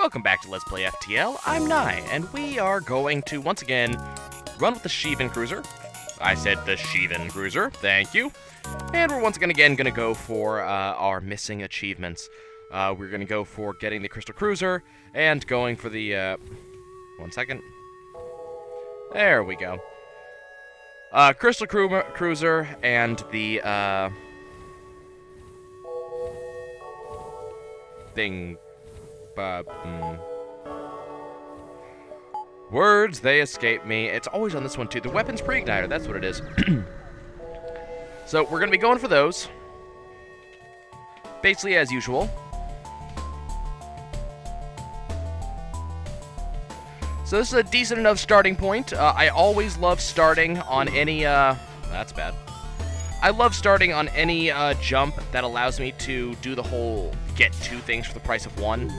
Welcome back to Let's Play FTL. I'm Nye, and we are going to, once again, run with the Shivan cruiser. I said the Shivan cruiser, thank you. And we're once again going to go for our missing achievements. We're going to go for getting the Crystal Cruiser, and going for the, one second. There we go. Crystal Cruiser, and the, thing... Words, they escape me. It's always on this one, too. The weapons pre-igniter, that's what it is. So, we're going to be going for those. Basically, as usual. So, this is a decent enough starting point. I always love starting on any, that's bad. I love starting on any, jump that allows me to do the whole get two things for the price of one.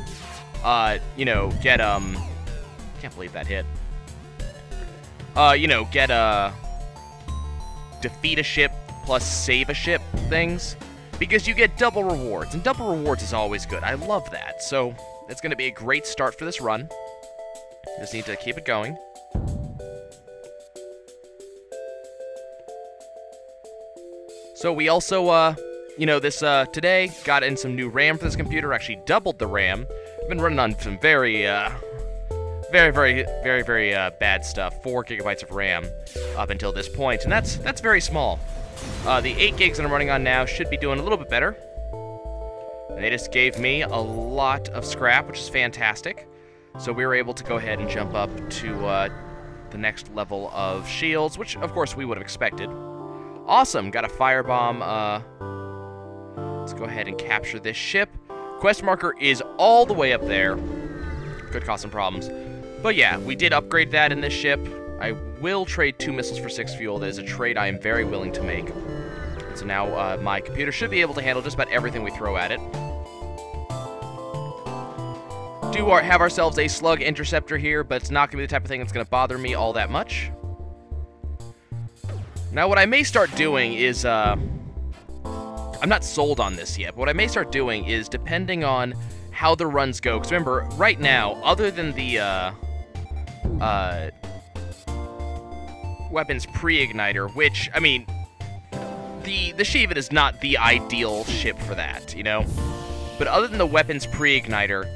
You know, get, can't believe that hit. You know, get, defeat a ship plus save a ship things, because you get double rewards, and double rewards is always good. I love that, so it's going to be a great start for this run. Just need to keep it going. So we also, you know, this, today, got in some new RAM for this computer, actually doubled the RAM. I've been running on some very bad stuff, 4 gigabytes of RAM up until this point, and that's very small. The 8 gigs that I'm running on now should be doing a little bit better. And they just gave me a lot of scrap, which is fantastic. So we were able to go ahead and jump up to, the next level of shields, which, of course, we would have expected. Awesome, got a firebomb, let's go ahead and capture this ship. Quest marker is all the way up there. Could cause some problems. But yeah, we did upgrade that in this ship. I will trade 2 missiles for 6 fuel. That is a trade I am very willing to make. So now my computer should be able to handle just about everything we throw at it. Do have ourselves a slug interceptor here, but it's not going to be the type of thing that's going to bother me all that much. Now what I may start doing is, I'm not sold on this yet, but what I may start doing is, depending on how the runs go, because remember, right now, other than the, weapons pre-igniter, which, I mean, the Shivan is not the ideal ship for that, you know? But other than the weapons pre-igniter,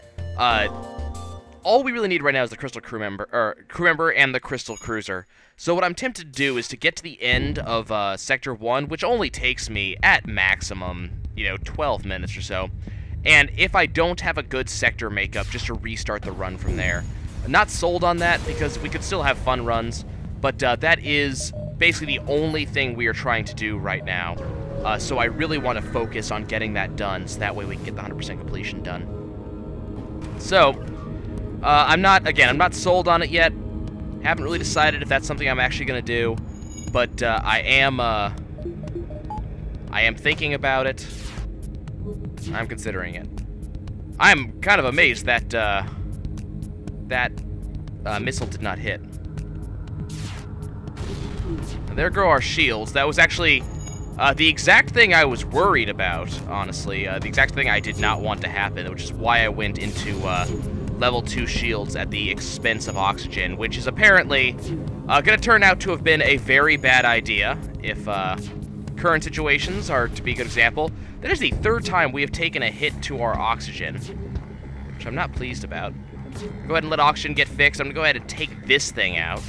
all we really need right now is the Crystal crew member and the Crystal Cruiser. So what I'm tempted to do is to get to the end of Sector 1, which only takes me, at maximum, you know, 12 minutes or so. And if I don't have a good sector makeup, just to restart the run from there. I'm not sold on that, because we could still have fun runs, but that is basically the only thing we are trying to do right now. So I really want to focus on getting that done, so that way we can get the 100% completion done. So, I'm not sold on it yet. Haven't really decided if that's something I'm actually going to do, but I am thinking about it. I'm considering it. I'm kind of amazed that that missile did not hit. And there go our shields. That was actually the exact thing I was worried about, honestly. The exact thing I did not want to happen, which is why I went into level 2 shields at the expense of oxygen, which is apparently going to turn out to have been a very bad idea if current situations are to be a good example. That is the 3rd time we have taken a hit to our oxygen, which I'm not pleased about. Go ahead and let oxygen get fixed. I'm going to go ahead and take this thing out,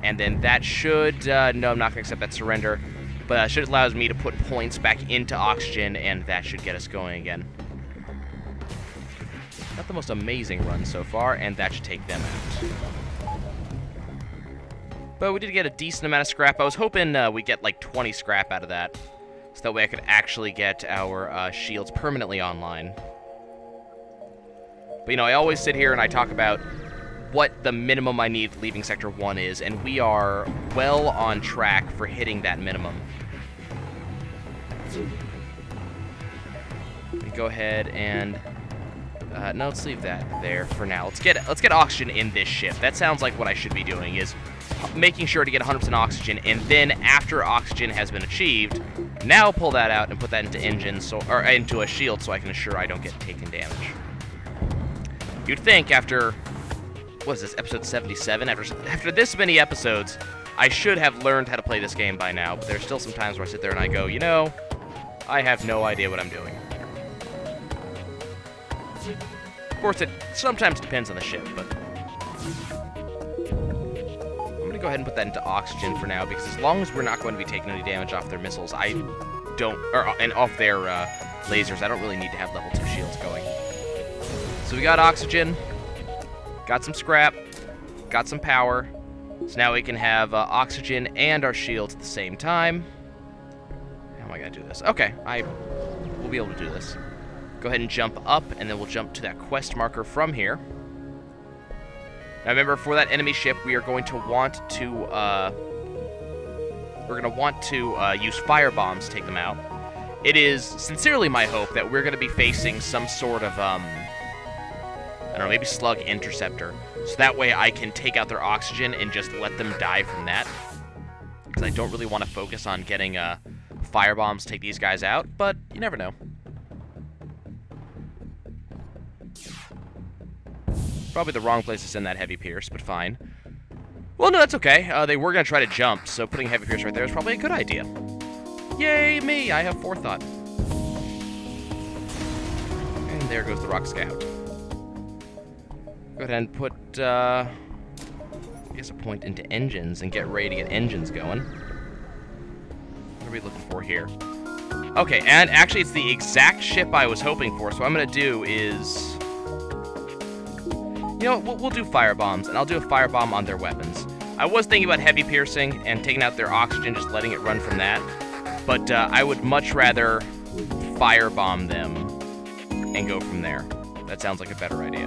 and then that should... no, I'm not going to accept that surrender, but should allow me to put points back into oxygen, and that should get us going again. Not the most amazing run so far, and that should take them out. But we did get a decent amount of scrap. I was hoping we get like 20 scrap out of that, so that way I could actually get our shields permanently online. But, you know, I always sit here and I talk about what the minimum I need leaving Sector 1 is, and we are well on track for hitting that minimum. We go ahead and... no, let's leave that there for now. Let's get oxygen in this ship. That sounds like what I should be doing, is making sure to get 100% oxygen, and then after oxygen has been achieved, now pull that out and put that into engine, or into a shield, so I can ensure I don't get taken damage. You'd think after, what is this, episode 77? After this many episodes, I should have learned how to play this game by now, but there's still some times where I sit there and I go, you know, I have no idea what I'm doing. Of course, it sometimes depends on the ship, but I'm going to go ahead and put that into oxygen for now, because as long as we're not going to be taking any damage off their missiles, and off their lasers, I don't really need to have level 2 shields going. So we got oxygen, got some scrap, got some power, so now we can have oxygen and our shields at the same time. How am I going to do this? Okay, we'll be able to do this. Go ahead and jump up, and then we'll jump to that quest marker from here. Now remember, for that enemy ship, we are going to want to, use fire bombs to take them out. It is sincerely my hope that we're going to be facing some sort of, I don't know, maybe slug interceptor. So that way I can take out their oxygen and just let them die from that. Because I don't really want to focus on getting, fire bombs to take these guys out, but you never know. Probably the wrong place to send that heavy pierce, but fine. Well, no, that's okay. They were going to try to jump, so putting heavy pierce right there is probably a good idea. Yay, me! I have forethought. And there goes the Rock Scout. Go ahead and put, I guess a point into engines and get ready to get engines going. What are we looking for here? Okay, and actually it's the exact ship I was hoping for, so what I'm going to do is... You know what, we'll do fire bombs, and I'll do a fire bomb on their weapons. I was thinking about heavy piercing and taking out their oxygen, just letting it run from that. But I would much rather fire bomb them and go from there. That sounds like a better idea.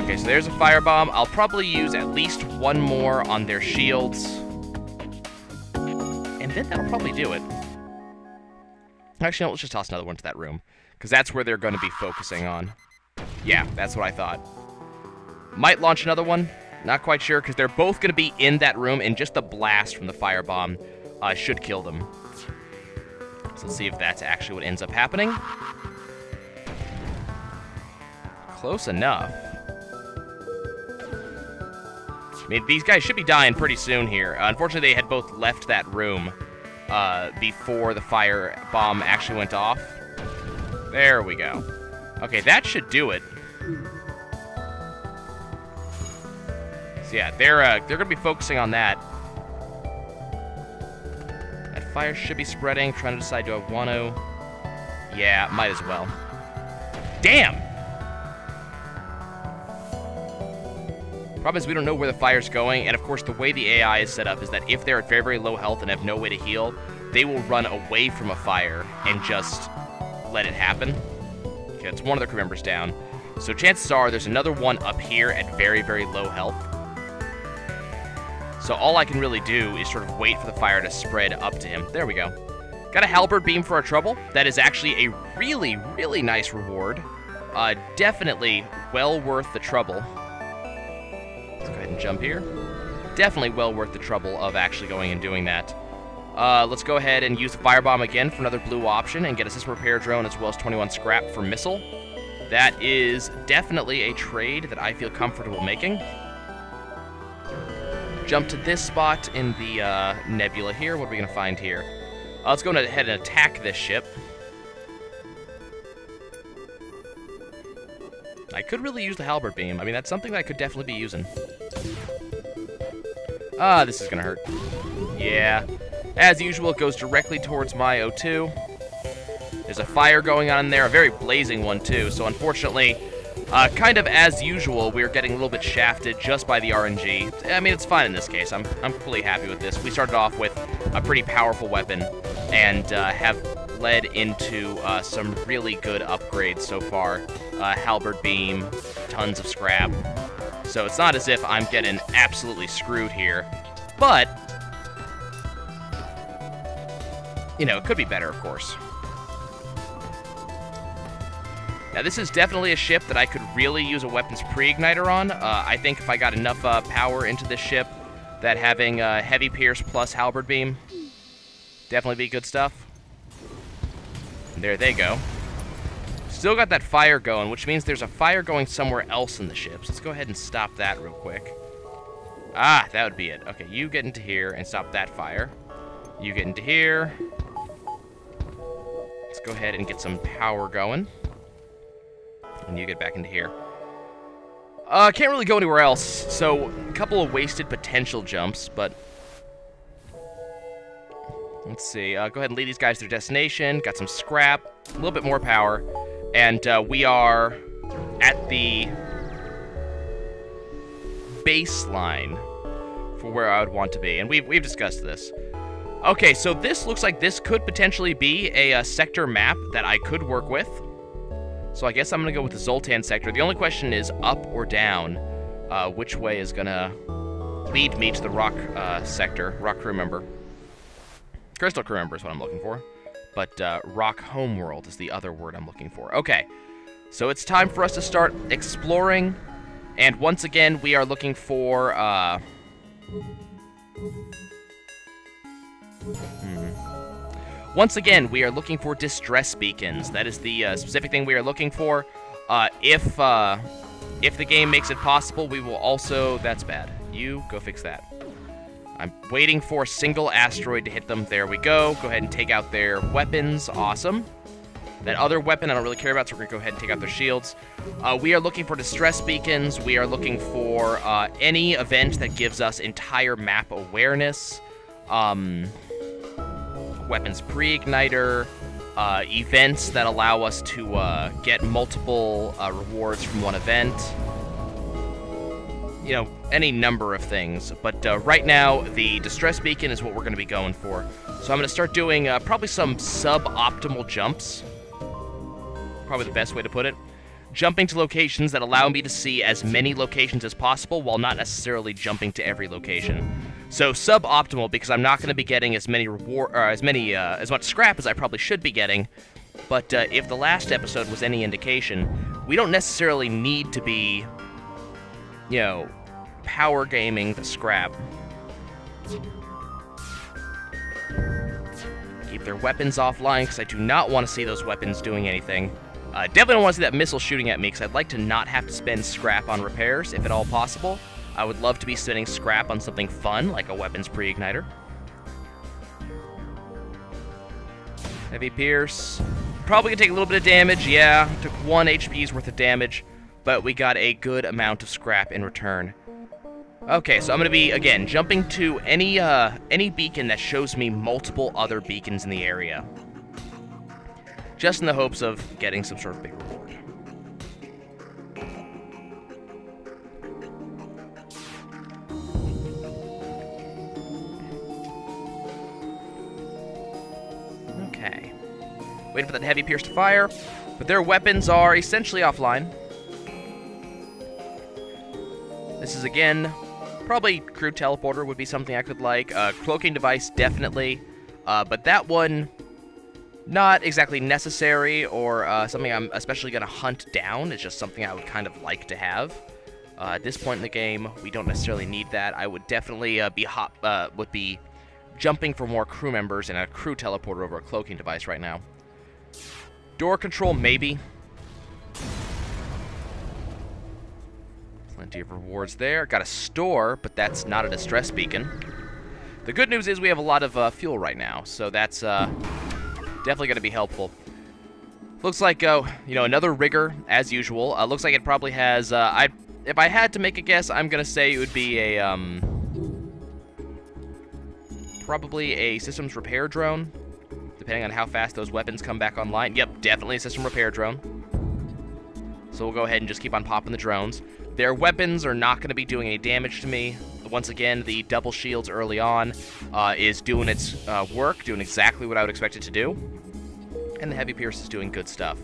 Okay, so there's a fire bomb. I'll probably use at least one more on their shields. And then that'll probably do it. Actually, no, let's just toss another one to that room, because that's where they're going to be focusing on. Yeah, that's what I thought. Might launch another one. Not quite sure, because they're both going to be in that room, and just the blast from the firebomb should kill them. So let's see if that's actually what ends up happening. Close enough. I mean, these guys should be dying pretty soon here. Unfortunately, they had both left that room before the firebomb actually went off. There we go. Okay, that should do it. So yeah, they're going to be focusing on that. That fire should be spreading. Trying to decide, do I want to? Yeah, might as well. Damn! Problem is we don't know where the fire's going, and of course the way the AI is set up is that if they're at very, very low health and have no way to heal, they will run away from a fire and just let it happen. Okay, it's one of the crew members down. So chances are there's another one up here at very, very low health. So all I can really do is sort of wait for the fire to spread up to him. There we go. Got a Halberd beam for our trouble. That is actually a really, really nice reward. Definitely well worth the trouble. Let's go ahead and jump here. Definitely well worth the trouble of actually going and doing that. Let's go ahead and use the firebomb again for another blue option and get a system repair drone as well as 21 scrap for missile. That is definitely a trade that I feel comfortable making. Jump to this spot in the nebula here. What are we going to find here? Let's go ahead and attack this ship. I could really use the Halberd beam. I mean, that's something that I could definitely be using. This is going to hurt. Yeah. As usual, it goes directly towards my O2. There's a fire going on in there, a very blazing one, too. So, unfortunately, kind of as usual, we're getting a little bit shafted just by the RNG. I mean, it's fine in this case. I'm completely happy with this. We started off with a pretty powerful weapon and have led into some really good upgrades so far. Halberd beam, tons of scrap. So it's not as if I'm getting absolutely screwed here. But, you know, it could be better, of course. Now, this is definitely a ship that I could really use a weapons pre-igniter on. I think if I got enough power into this ship, that having heavy pierce plus halberd beam definitely be good stuff. And there they go. Still got that fire going, which means there's a fire going somewhere else in the ships. Let's go ahead and stop that real quick. Ah, that would be it. Okay, you get into here and stop that fire. You get into here. Let's go ahead and get some power going. And you get back into here. Can't really go anywhere else, so a couple of wasted potential jumps, but... Let's see, go ahead and lead these guys to their destination. Got some scrap, a little bit more power, and we are at the baseline for where I would want to be, and we've discussed this. Okay, so this looks like this could potentially be a sector map that I could work with. So I guess I'm going to go with the Zoltan sector. The only question is up or down. Which way is going to lead me to the rock sector, rock crew member. Crystal crew member is what I'm looking for. But rock homeworld is the other word I'm looking for. Okay, so it's time for us to start exploring. And once again, we are looking for... Once again, we are looking for distress beacons. That is the specific thing we are looking for. If the game makes it possible, we will also... That's bad. You go fix that. I'm waiting for a single asteroid to hit them. There we go. Go ahead and take out their weapons. Awesome. That other weapon I don't really care about, so we're going to go ahead and take out their shields. We are looking for distress beacons. We are looking for any event that gives us entire map awareness. Weapons pre-igniter, events that allow us to get multiple rewards from one event. You know, any number of things. But right now, the distress beacon is what we're going to be going for. So I'm going to start doing probably some suboptimal jumps. Probably the best way to put it. Jumping to locations that allow me to see as many locations as possible while not necessarily jumping to every location. So suboptimal because I'm not going to be getting as many as much scrap as I probably should be getting. But if the last episode was any indication, we don't necessarily need to be, you know, power gaming the scrap. Keep their weapons offline because I do not want to see those weapons doing anything. Definitely don't want to see that missile shooting at me because I'd like to not have to spend scrap on repairs, if at all possible. I would love to be spending scrap on something fun, like a weapons pre-igniter. Heavy Pierce. Probably gonna take a little bit of damage, yeah. Took 1 HP's worth of damage, but we got a good amount of scrap in return. Okay, so I'm gonna be, again, jumping to any beacon that shows me multiple other beacons in the area. Just in the hopes of getting some sort of big reward. Okay. Waiting for that heavy pierce to fire, but their weapons are essentially offline. This is, again, probably crew teleporter would be something I could like. Cloaking device, definitely. But that one... not exactly necessary or something I'm especially going to hunt down. It's just something I would kind of like to have. At this point in the game, we don't necessarily need that. I would definitely be jumping for more crew members and a crew teleporter over a cloaking device right now. Door control, maybe. Plenty of rewards there. Got a store, but that's not a distress beacon. The good news is we have a lot of fuel right now, so that's... definitely going to be helpful. Looks like, you know, another rigger, as usual. Looks like it probably has, if I had to make a guess, I'm going to say it would be a, probably a systems repair drone, depending on how fast those weapons come back online. Yep, definitely a system repair drone. So we'll go ahead and just keep on popping the drones. Their weapons are not going to be doing any damage to me. Once again, the double shields early on is doing its work, doing exactly what I would expect it to do. And the heavy pierce is doing good stuff.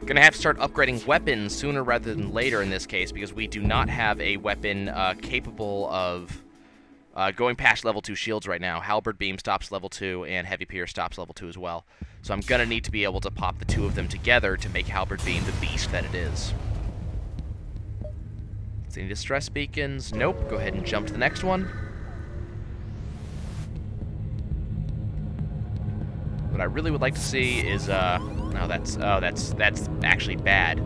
Gonna have to start upgrading weapons sooner rather than later in this case because we do not have a weapon capable of going past level 2 shields right now. Halberd beam stops level 2 and heavy pierce stops level 2 as well. So I'm gonna need to be able to pop the two of them together to make Halberd beam the beast that it is. Any distress beacons? Nope. Go ahead and jump to the next one. What I really would like to see is No, that's actually bad.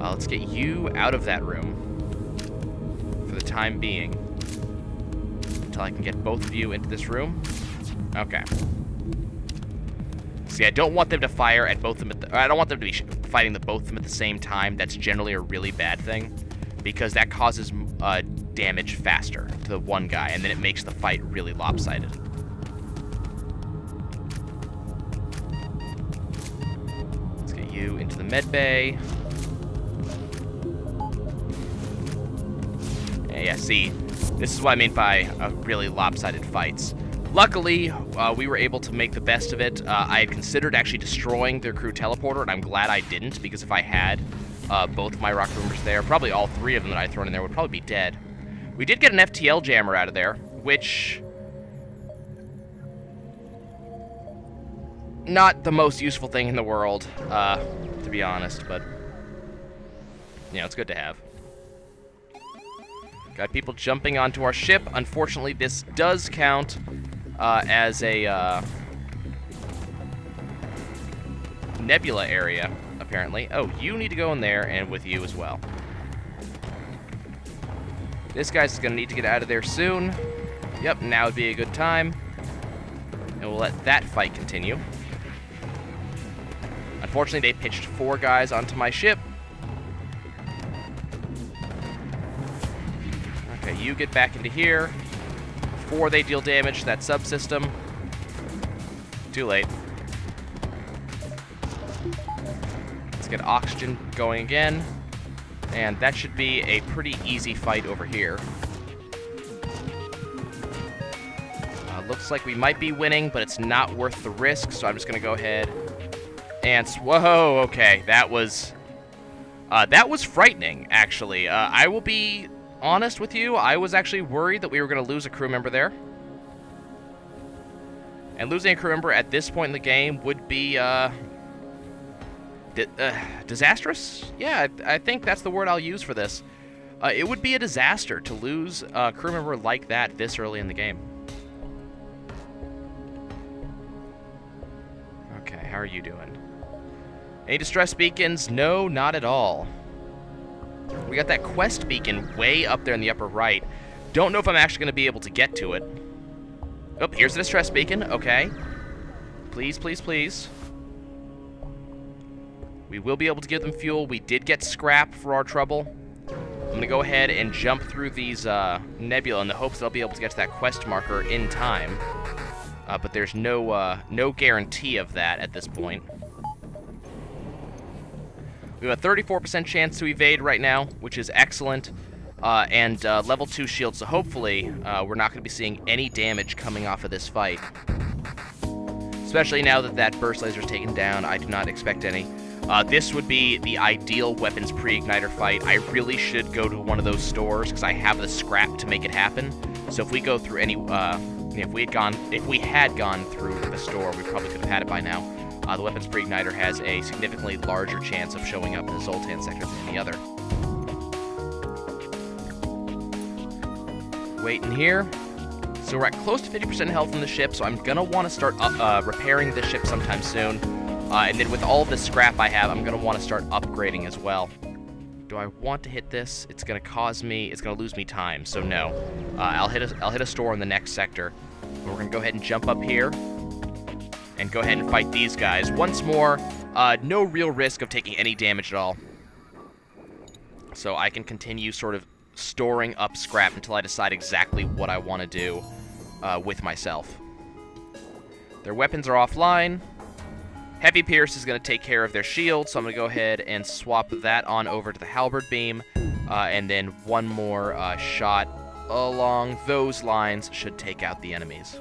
Let's get you out of that room for the time being until I can get both of you into this room. Okay. See, I don't want them to fire at both of them. I don't want them to be fighting both of them at the same time. That's generally a really bad thing because that causes damage faster to the one guy, and then it makes the fight really lopsided. Let's get you into the med bay. Yeah, see, this is what I mean by really lopsided fights. Luckily, we were able to make the best of it. I had considered actually destroying their crew teleporter, and I'm glad I didn't, because if I had both of my rock boomers there, probably all three of them that I'd thrown in there would probably be dead. We did get an FTL jammer out of there, which... not the most useful thing in the world, to be honest, but... you know, it's good to have. Got people jumping onto our ship. Unfortunately, this does count as a nebula area, apparently. Oh, you need to go in there, and with you as well. This guy's going to need to get out of there soon. Yep, now would be a good time. And we'll let that fight continue. Unfortunately, they pitched 4 guys onto my ship. Okay, you get back into here before they deal damage to that subsystem. Too late. Let's get oxygen going again. And that should be a pretty easy fight over here. Looks like we might be winning, but it's not worth the risk, so I'm just going to go ahead and... whoa, okay, that was frightening, actually. I will be honest with you, I was actually worried that we were going to lose a crew member there. And losing a crew member at this point in the game would be, disastrous? Yeah, I think that's the word I'll use for this. It would be a disaster to lose a crew member like that this early in the game. Okay, how are you doing? Any distress beacons? No, not at all. We got that quest beacon way up there in the upper right. Don't know if I'm actually going to be able to get to it. Oh, here's the distress beacon. Okay. Please, please, please. We will be able to give them fuel. We did get scrap for our trouble. I'm going to go ahead and jump through these nebula in the hopes that I'll be able to get to that quest marker in time. But there's no guarantee of that at this point. We have a 34% chance to evade right now, which is excellent, and level 2 shield, so hopefully we're not going to be seeing any damage coming off of this fight. Especially now that that burst laser is taken down, I do not expect any. This would be the ideal weapons pre-igniter fight. I really should go to one of those stores, because I have the scrap to make it happen. So if we go through any, if we had gone through the store, we probably could have had it by now. The weapons pre-igniter has a significantly larger chance of showing up in the Zoltan sector than any other. Waiting here. So we're at close to 50% health on the ship, so I'm going to want to start repairing this ship sometime soon. And then with all the scrap I have, I'm going to want to start upgrading as well. Do I want to hit this? It's going to cause me... it's going to lose me time, so no. I'll hit a store in the next sector. But we're going to go ahead and jump up here and go ahead and fight these guys. Once more, no real risk of taking any damage at all. So I can continue sort of storing up scrap until I decide exactly what I want to do with myself. Their weapons are offline. Heavy Pierce is going to take care of their shield, so I'm going to go ahead and swap that on over to the Halberd beam. And then one more shot along those lines should take out the enemies.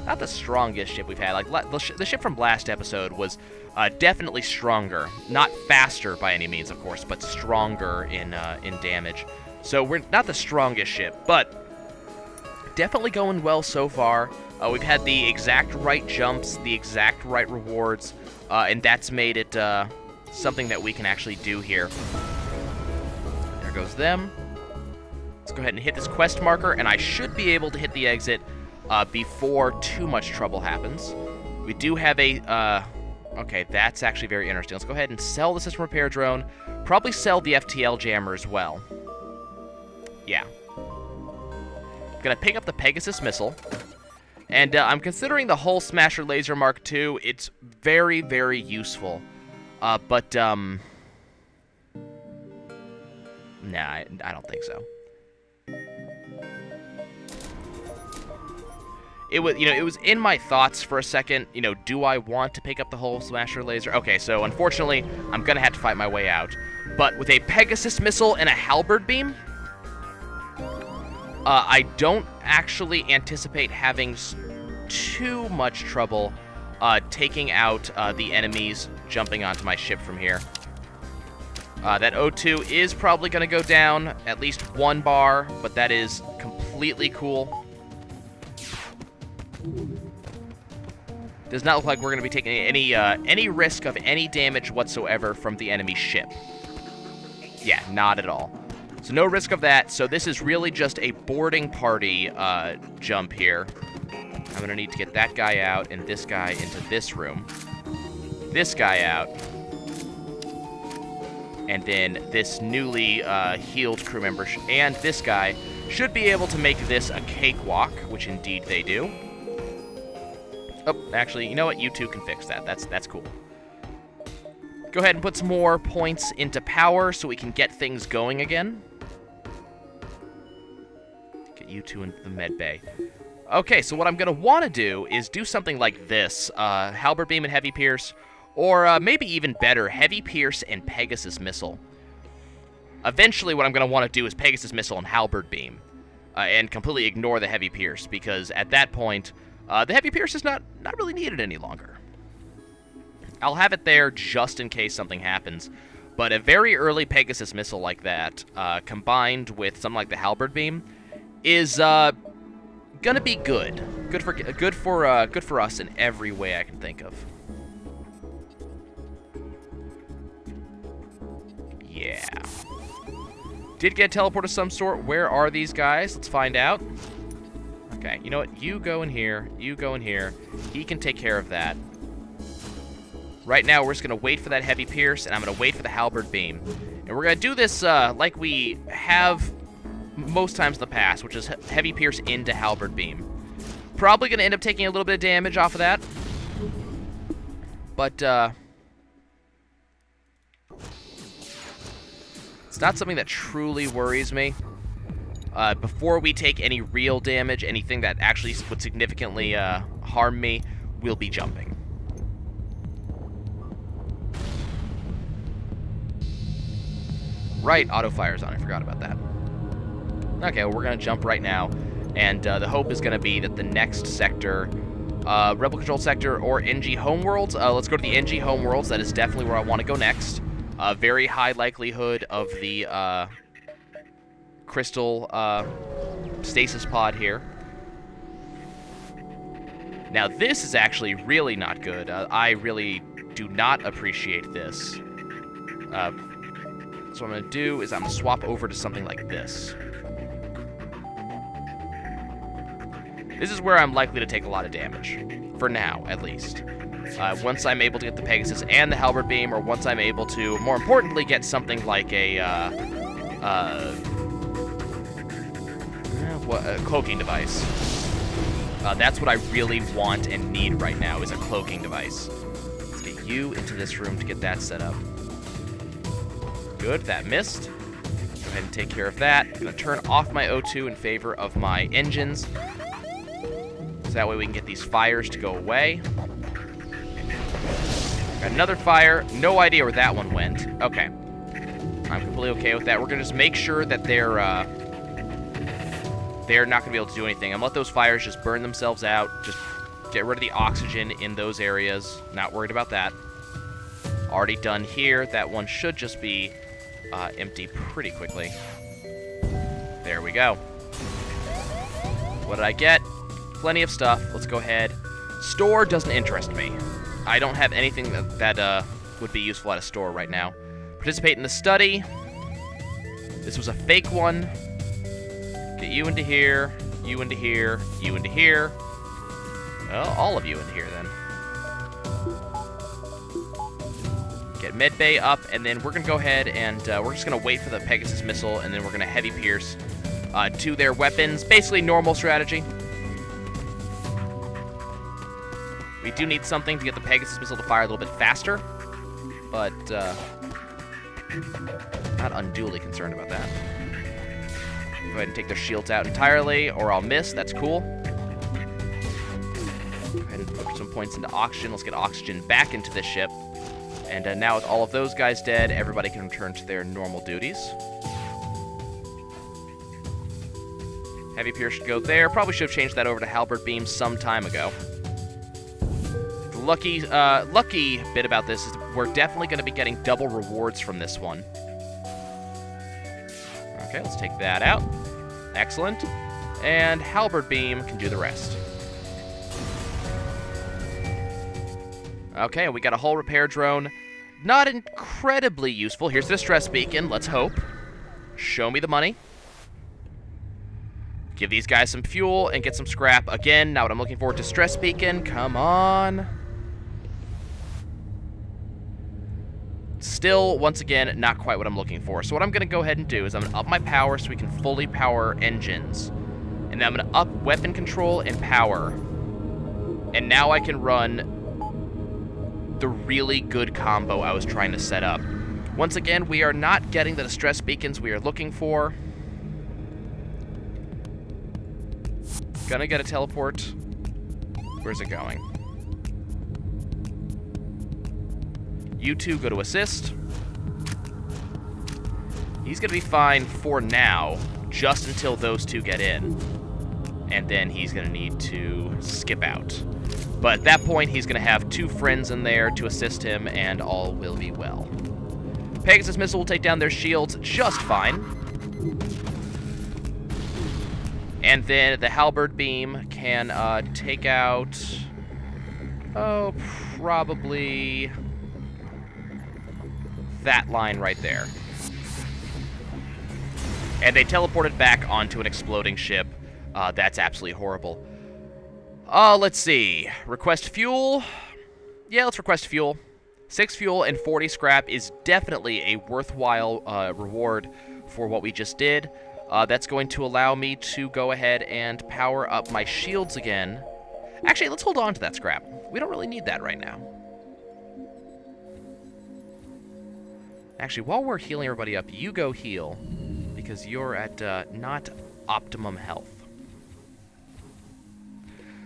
Not the strongest ship we've had. Like the ship from last episode was definitely stronger. Not faster by any means, of course, but stronger in damage. So we're not the strongest ship, but definitely going well so far. We've had the exact right jumps, the exact right rewards, and that's made it something that we can actually do here. There goes them. Let's go ahead and hit this quest marker, and I should be able to hit the exit before too much trouble happens. We do have a, okay, that's actually very interesting. Let's go ahead and sell the system repair drone. Probably sell the FTL jammer as well. Yeah. Gonna pick up the Pegasus missile. And I'm considering the Hull Smasher Laser Mark II. It's very, very useful. But, nah, I don't think so. It was, you know, it was in my thoughts for a second, you know, do I want to pick up the Hull Smasher Laser? Okay, so unfortunately, I'm gonna have to fight my way out. But with a Pegasus missile and a Halberd beam, I don't actually anticipate having too much trouble taking out the enemies jumping onto my ship from here. That O2 is probably going to go down at least 1 bar, but that is completely cool. Does not look like we're going to be taking any risk of any damage whatsoever from the enemy ship. Yeah, not at all. So no risk of that. So this is really just a boarding party jump here. I'm going to need to get that guy out and this guy into this room. This guy out. And then this newly healed crew member and this guy should be able to make this a cakewalk, which indeed they do. Oh, actually, you know what? You two can fix that. That's cool. Go ahead and put some more points into power so we can get things going again. Get you two into the med bay. Okay, so what I'm going to want to do is do something like this. Halberd beam and heavy pierce. Or maybe even better, heavy pierce and Pegasus missile. Eventually what I'm going to want to do is Pegasus missile and Halberd beam. And completely ignore the heavy pierce, because at that point, the heavy pierce is not really needed any longer. I'll have it there just in case something happens. But a very early Pegasus missile like that, combined with something like the Halberd beam, is gonna be good. Good for us in every way I can think of. Yeah. Did get a teleport of some sort. Where are these guys? Let's find out. Okay, you know what? You go in here. You go in here. He can take care of that. Right now, we're just going to wait for that heavy pierce, and I'm going to wait for the Halberd beam. And we're going to do this like we have most times in the past, which is heavy pierce into Halberd beam. Probably going to end up taking a little bit of damage off of that. But, it's not something that truly worries me. Before we take any real damage, anything that actually would significantly harm me, we'll be jumping. Right, auto fire's on. I forgot about that. Okay, well, we're going to jump right now. And the hope is going to be that the next sector, Rebel Control Sector or NG Homeworlds. Let's go to the NG Homeworlds. That is definitely where I want to go next. Very high likelihood of the crystal stasis pod here. Now, this is actually really not good. I really do not appreciate this. So what I'm going to do is I'm going to swap over to something like this. This is where I'm likely to take a lot of damage. For now, at least. Once I'm able to get the Pegasus and the Halberd beam, or once I'm able to, more importantly, get something like a cloaking device. That's what I really want and need right now, is a cloaking device. Let's get you into this room to get that set up. Good, that missed. Go ahead and take care of that. I'm going to turn off my O2 in favor of my engines. So that way we can get these fires to go away. Got another fire. No idea where that one went. Okay. I'm completely okay with that. We're going to just make sure that they're not going to be able to do anything. I'm going to let those fires just burn themselves out. Just get rid of the oxygen in those areas. Not worried about that. Already done here. That one should just be empty pretty quickly. There we go. What did I get? Plenty of stuff. Let's go ahead. Store doesn't interest me. I don't have anything that would be useful at a store right now. Participate in the study. This was a fake one. Get you into here, you into here, you into here. Well, all of you into here then. med bay up, and then we're going to go ahead and we're just going to wait for the Pegasus missile, and then we're going to heavy pierce to their weapons. Basically normal strategy. We do need something to get the Pegasus missile to fire a little bit faster, but not unduly concerned about that. Go ahead and take their shields out entirely, or I'll miss. That's cool. Go ahead and put some points into oxygen. Let's get oxygen back into this ship. And now with all of those guys dead, everybody can return to their normal duties. Heavy Pierce should go there. Probably should have changed that over to Halberd Beam some time ago. The lucky bit about this is we're definitely going to be getting double rewards from this one. Okay, let's take that out. Excellent. And Halberd Beam can do the rest. Okay, we got a hull repair drone. Not incredibly useful. Here's the distress beacon. Let's hope. Show me the money. Give these guys some fuel and get some scrap. Again, now what I'm looking for, distress beacon. Come on. Still, once again, not quite what I'm looking for. So what I'm going to go ahead and do is I'm going to up my power so we can fully power engines. And then I'm going to up weapon control and power. And now I can run the really good combo I was trying to set up. Once again, we are not getting the distress beacons we are looking for. Gonna get a teleport. Where's it going? You two go to assist. He's gonna be fine for now, just until those two get in. And then he's gonna need to skip out. But at that point, he's going to have two friends in there to assist him, and all will be well. Pegasus missile will take down their shields just fine. And then the Halberd beam can take out... oh, probably... that line right there. And they teleported back onto an exploding ship. That's absolutely horrible. Let's see. Request fuel. Yeah, let's request fuel. 6 fuel and 40 scrap is definitely a worthwhile reward for what we just did. That's going to allow me to go ahead and power up my shields again. Actually, let's hold on to that scrap. We don't really need that right now. Actually, while we're healing everybody up, you go heal, because you're at not optimum health.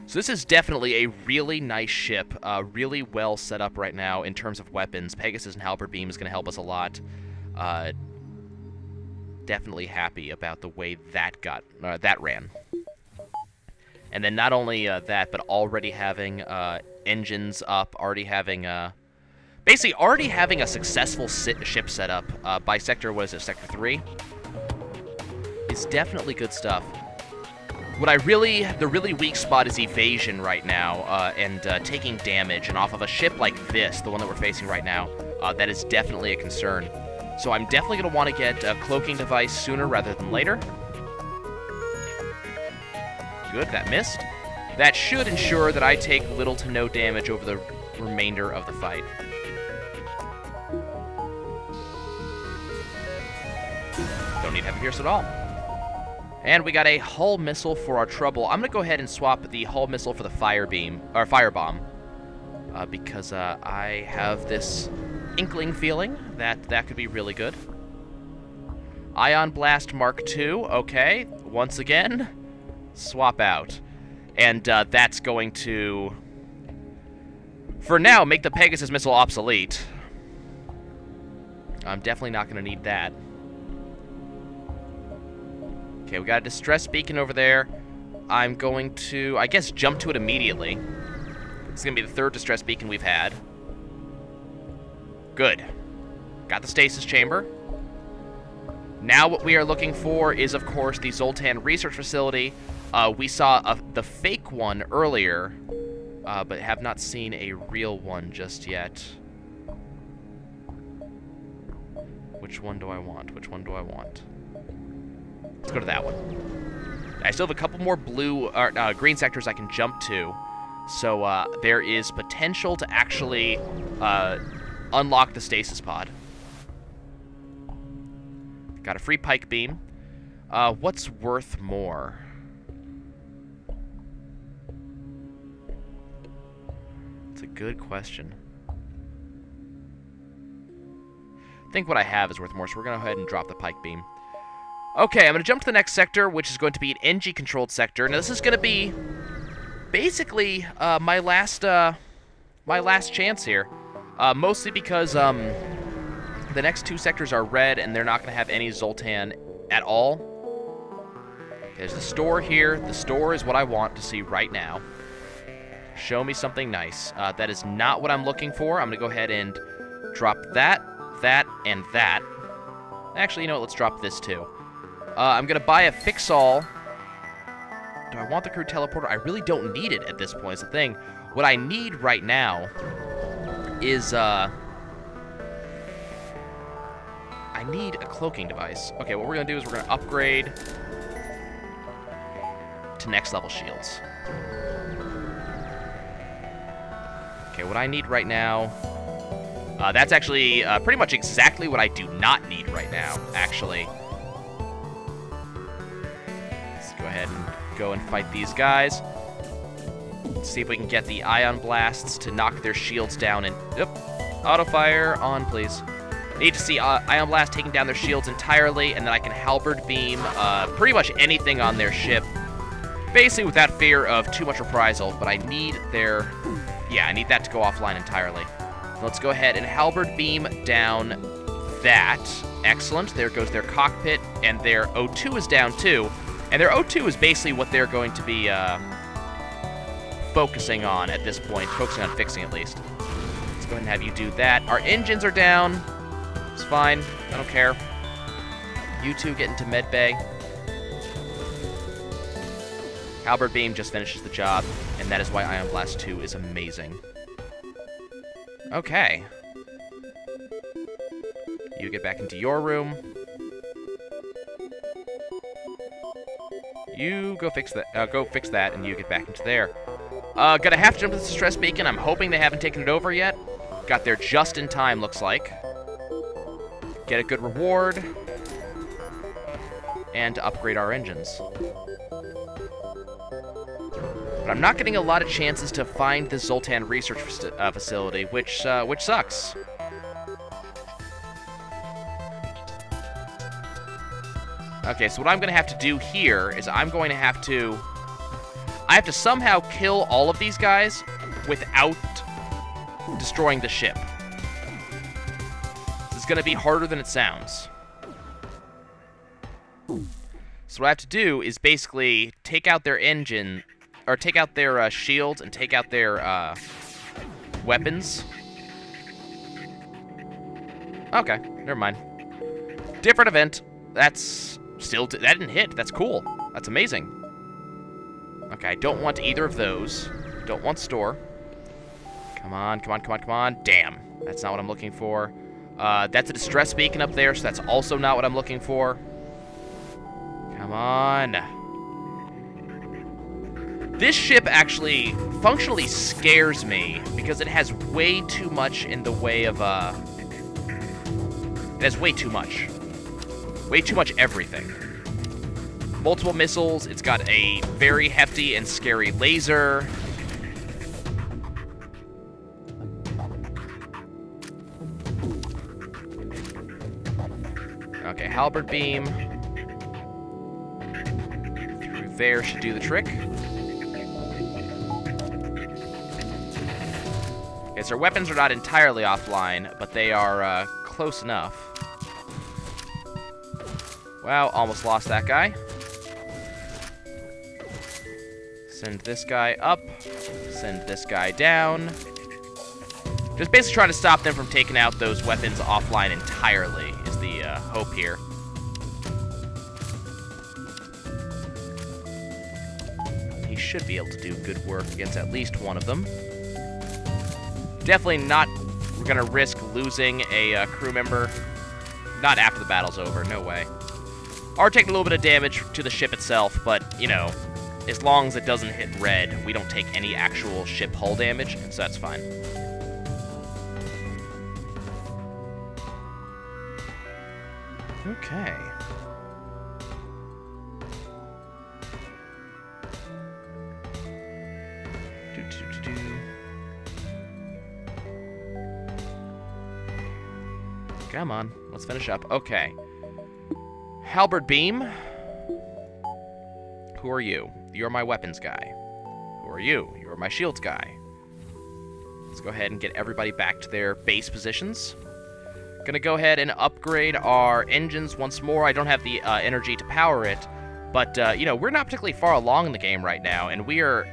So this is definitely a really nice ship, really well set up right now in terms of weapons. Pegasus and Halberd Beam is going to help us a lot. Definitely happy about the way that ran. And then not only that, but already having engines up, already having basically already having a successful ship setup by sector, what is it, sector 3? Is definitely good stuff. What the really weak spot is evasion right now, and taking damage, and off of a ship like this, the one that we're facing right now, that is definitely a concern. So I'm definitely going to want to get a cloaking device sooner rather than later. Good, that missed. That should ensure that I take little to no damage over the remainder of the fight. Don't need Heavy Pierce at all. And we got a hull missile for our trouble. I'm going to go ahead and swap the hull missile for the firebomb. Because I have this inkling feeling that that could be really good. Ion Blast Mark II. Okay. Once again, swap out. And that's going to, for now, make the Pegasus missile obsolete. I'm definitely not going to need that. Okay, we got a distress beacon over there. I'm going to, I guess, jump to it immediately. It's going to be the 3rd distress beacon we've had. Good. Got the stasis chamber. Now what we are looking for is, of course, the Zoltan Research Facility. We saw the fake one earlier, but have not seen a real one just yet. Which one do I want? Which one do I want? Let's go to that one. I still have a couple more green sectors I can jump to, so there is potential to actually unlock the stasis pod. Got a free pike beam. What's worth more? It's a good question. I think what I have is worth more, so we're going to go ahead and drop the pike beam. Okay, I'm going to jump to the next sector, which is going to be an NG-controlled sector. Now, this is going to be basically my last chance here. Mostly because the next two sectors are red, and they're not going to have any Zoltan at all. There's the store here. The store is what I want to see right now. Show me something nice. That is not what I'm looking for. I'm going to go ahead and drop that, and that. Actually, you know what? Let's drop this, too. I'm going to buy a fix-all. Do I want the crew teleporter? I really don't need it at this point, is the thing. What I need right now is, I need a cloaking device. Okay, what we're going to do is we're going to upgrade to next level shields. Okay, what I need right now, that's actually pretty much exactly what I do not need right now, actually. Let's go ahead and go and fight these guys. Let's see if we can get the ion blasts to knock their shields down and... Yep, auto fire on, please. Need to see ion blast taking down their shields entirely, and then I can halberd beam pretty much anything on their ship. Basically without fear of too much reprisal, but I need their... Yeah, I need that to go offline entirely. Let's go ahead and halberd beam down that. Excellent. There goes their cockpit, and their O2 is down too. And their O2 is basically what they're going to be focusing on at this point. Focusing on fixing, at least. Let's go ahead and have you do that. Our engines are down. It's fine. I don't care. You two get into medbay. Halberd beam just finishes the job, and that is why Ion Blast 2 is amazing. Okay. You get back into your room. You go fix that, and you get back into there. Gonna have to jump to the distress beacon. I'm hoping they haven't taken it over yet. Got there just in time, looks like. Get a good reward. And to upgrade our engines. But I'm not getting a lot of chances to find the Zoltan research facility, which sucks. Okay, so what I'm going to have to do here is I have to somehow kill all of these guys without destroying the ship. This is going to be harder than it sounds. So what I have to do is basically take out their engine, or take out their shields and take out their weapons. Okay, never mind. Different event. That's still... that didn't hit. That's cool. That's amazing. Okay, I don't want either of those. Don't want store. Come on, come on, come on, come on. Damn. That's not what I'm looking for. That's a distress beacon up there, so that's also not what I'm looking for. Come on. This ship actually functionally scares me because it has way too much in the way of, it has way too much. Way too much everything. Multiple missiles, it's got a very hefty and scary laser. Okay, halberd beam. Through there should do the trick. Okay, so our weapons are not entirely offline, but they are close enough. Wow, almost lost that guy. Send this guy up. Send this guy down. Just basically trying to stop them from taking out those weapons offline entirely is the hope here. He should be able to do good work against at least one of them. Definitely not going to risk losing a crew member. Not after the battle's over, no way. Or taking a little bit of damage to the ship itself, but, you know, as long as it doesn't hit red, we don't take any actual ship hull damage, so that's fine. Okay. Come on, let's finish up. Okay. Halberd beam. Who are you? You're my weapons guy. Who are you? You're my shields guy. Let's go ahead and get everybody back to their base positions. Gonna go ahead and upgrade our engines once more. I don't have the energy to power it, but, you know, we're not particularly far along in the game right now, and we are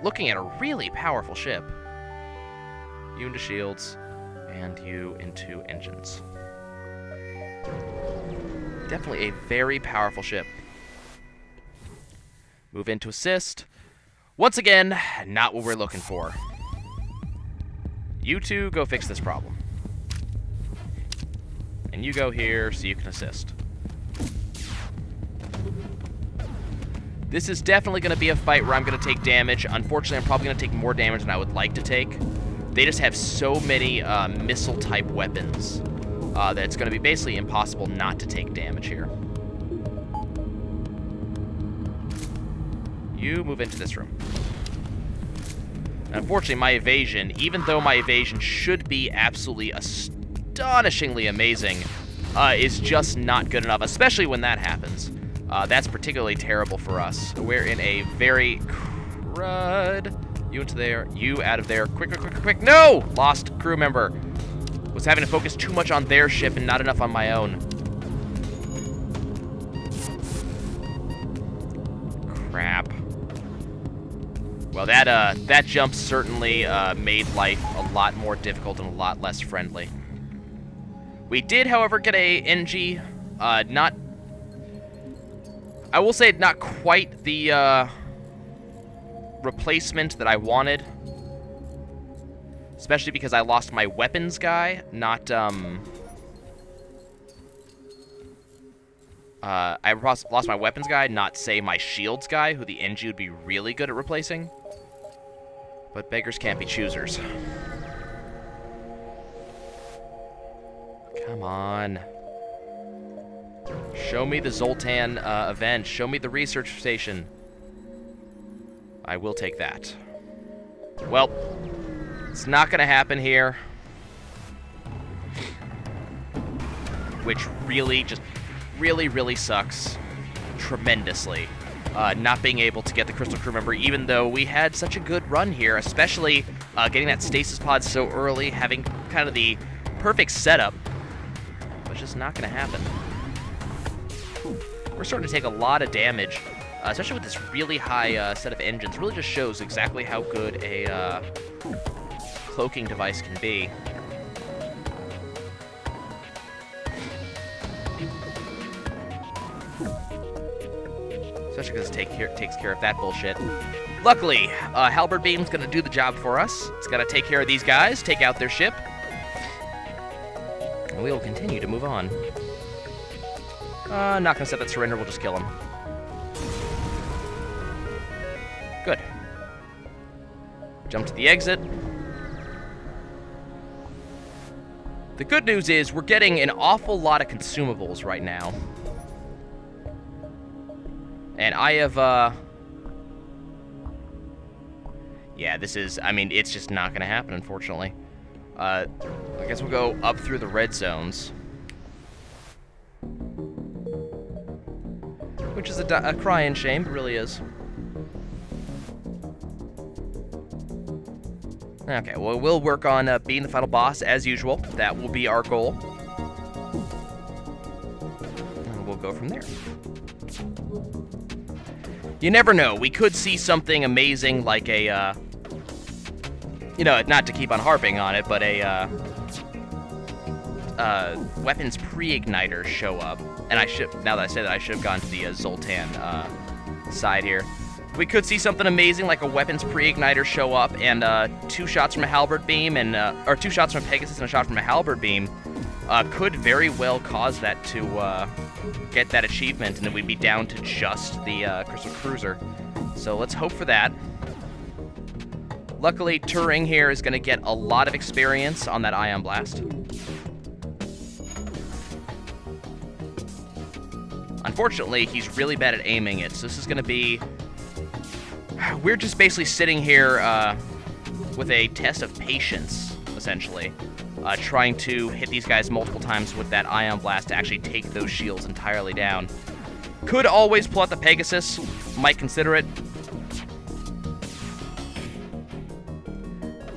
looking at a really powerful ship. You into shields, and you into engines. Definitely a very powerful ship. Move into assist. Once again, not what we're looking for. You two go fix this problem. And you go here so you can assist. This is definitely going to be a fight where I'm going to take damage. Unfortunately, I'm probably going to take more damage than I would like to take. They just have so many missile-type weapons that it's going to be basically impossible not to take damage here. You move into this room. Unfortunately, my evasion, even though my evasion should be absolutely astonishingly amazing, is just not good enough, especially when that happens. That's particularly terrible for us. We're in a very crud. You into there, you out of there. Quick, quick, quick, quick. No! Lost crew member. Was having to focus too much on their ship and not enough on my own. Crap. Well, that jump certainly made life a lot more difficult and a lot less friendly. We did, however, get a NG, not... I will say not quite the replacement that I wanted. Especially because I lost my weapons guy, not, I lost my weapons guy, not, say, my shields guy, who the NG would be really good at replacing. But beggars can't be choosers. Come on. Show me the Zoltan event. Show me the research station. I will take that. Well, it's not going to happen here. Which really, just really sucks tremendously. Not being able to get the Crystal Crew member, even though we had such a good run here, especially getting that stasis pod so early, having kind of the perfect setup. But just not going to happen. We're starting to take a lot of damage, especially with this really high set of engines. Really just shows exactly how good a cloaking device can be. Especially because it takes care of that bullshit. Luckily, Halberd Beam's going to do the job for us. It's got to take care of these guys, take out their ship. And we will continue to move on. Not going to set that surrender, we'll just kill him. Good. Jump to the exit. The good news is we're getting an awful lot of consumables right now. And I have, yeah, this is, I mean, it's just not going to happen, unfortunately. I guess we'll go up through the red zones. Which is a crying shame, it really is. Okay, well, we'll work on being the final boss, as usual. That will be our goal. And we'll go from there. You never know. We could see something amazing like a, you know, not to keep on harping on it, but a weapons pre-igniter show up. And I should, now that I say that, I should have gone to the Zoltan side here. We could see something amazing like a weapons pre-igniter show up, and 2 shots from a Halberd beam, and or 2 shots from a Pegasus and a shot from a Halberd beam could very well cause that to get that achievement, and then we'd be down to just the Crystal Cruiser. So let's hope for that. Luckily, Turing here is going to get a lot of experience on that Ion Blast. unfortunately, he's really bad at aiming it, so this is going to be... We're just basically sitting here with a test of patience, essentially. Trying to hit these guys multiple times with that Ion Blast to actually take those shields entirely down. Could always pull out the Pegasus. Might consider it.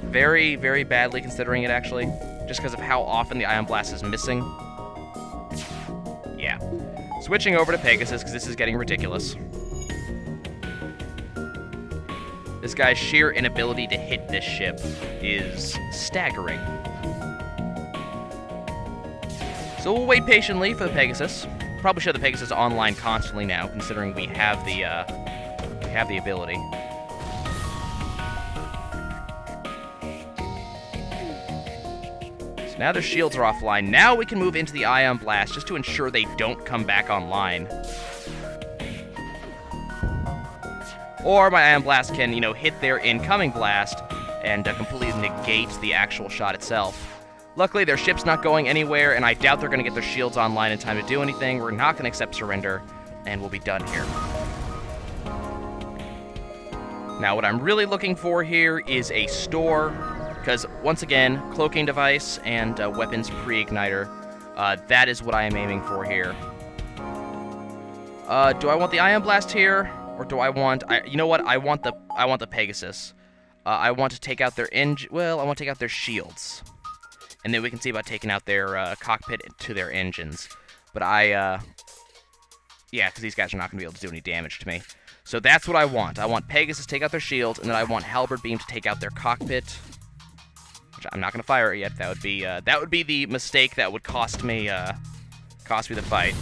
Very, very badly considering it, actually. Just because of how often the Ion Blast is missing. Yeah. Switching over to Pegasus, because this is getting ridiculous. This guy's sheer inability to hit this ship is staggering. So we'll wait patiently for the Pegasus. Probably show the Pegasus online constantly now, considering we have the ability. So now their shields are offline. Now we can move into the Ion Blast just to ensure they don't come back online. Or my Ion Blast can, you know, hit their incoming blast and completely negate the actual shot itself. Luckily, their ship's not going anywhere, and I doubt they're going to get their shields online in time to do anything. We're not going to accept surrender, and we'll be done here. Now, what I'm really looking for here is a store, because, once again, cloaking device and weapons pre-igniter, that is what I am aiming for here. Do I want the Ion Blast here, or do I want... you know what? I want the Pegasus. I want to take out their I want to take out their shields. And then we can see about taking out their cockpit to their engines. But yeah, because these guys are not going to be able to do any damage to me. So that's what I want. I want Pegasus to take out their shields, and then I want Halberd Beam to take out their cockpit. Which I'm not going to fire it yet. That would be the mistake that would cost me the fight.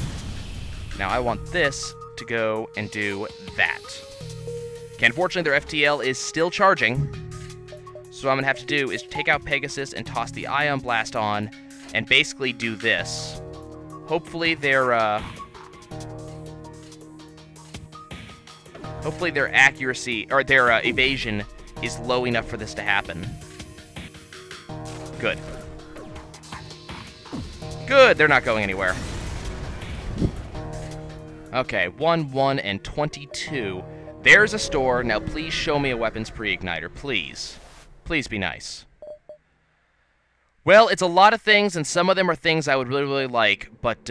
Now I want this to go and do that. Okay, unfortunately, their FTL is still charging. So what I'm going to have to do is take out Pegasus and toss the Ion Blast on, and basically do this. Hopefully their accuracy, or their evasion is low enough for this to happen. Good. Good, they're not going anywhere. Okay, 1, 1, and 22. There's a store. Now please show me a weapons pre-igniter, please. Please be nice. Well, it's a lot of things, and some of them are things I would really, really like, but,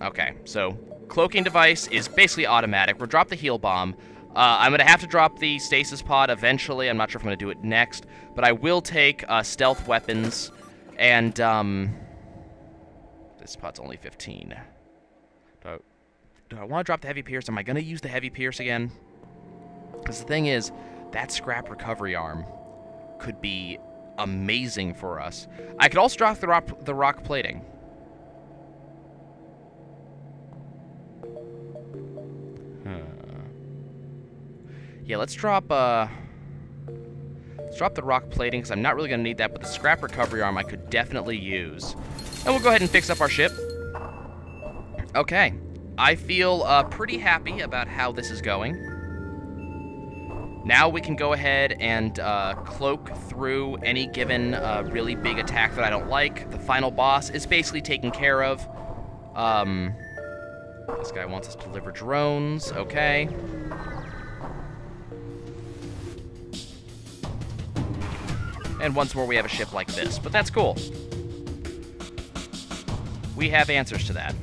okay, so, cloaking device is basically automatic. We'll drop the heal bomb. I'm going to have to drop the stasis pod eventually. I'm not sure if I'm going to do it next, but I will take, stealth weapons, and, this pod's only 15. Do I want to drop the heavy pierce? Am I going to use the heavy pierce again? Because the thing is, that scrap recovery arm could be amazing for us. I could also drop the rock plating. Yeah, let's drop the rock plating, because I'm not really going to need that, but the scrap recovery arm I could definitely use. And we'll go ahead and fix up our ship. Okay. I feel pretty happy about how this is going. Now we can go ahead and cloak through any given really big attack that I don't like. The final boss is basically taken care of. This guy wants us to deliver drones. Okay. And once more we have a ship like this, but that's cool. We have answers to that.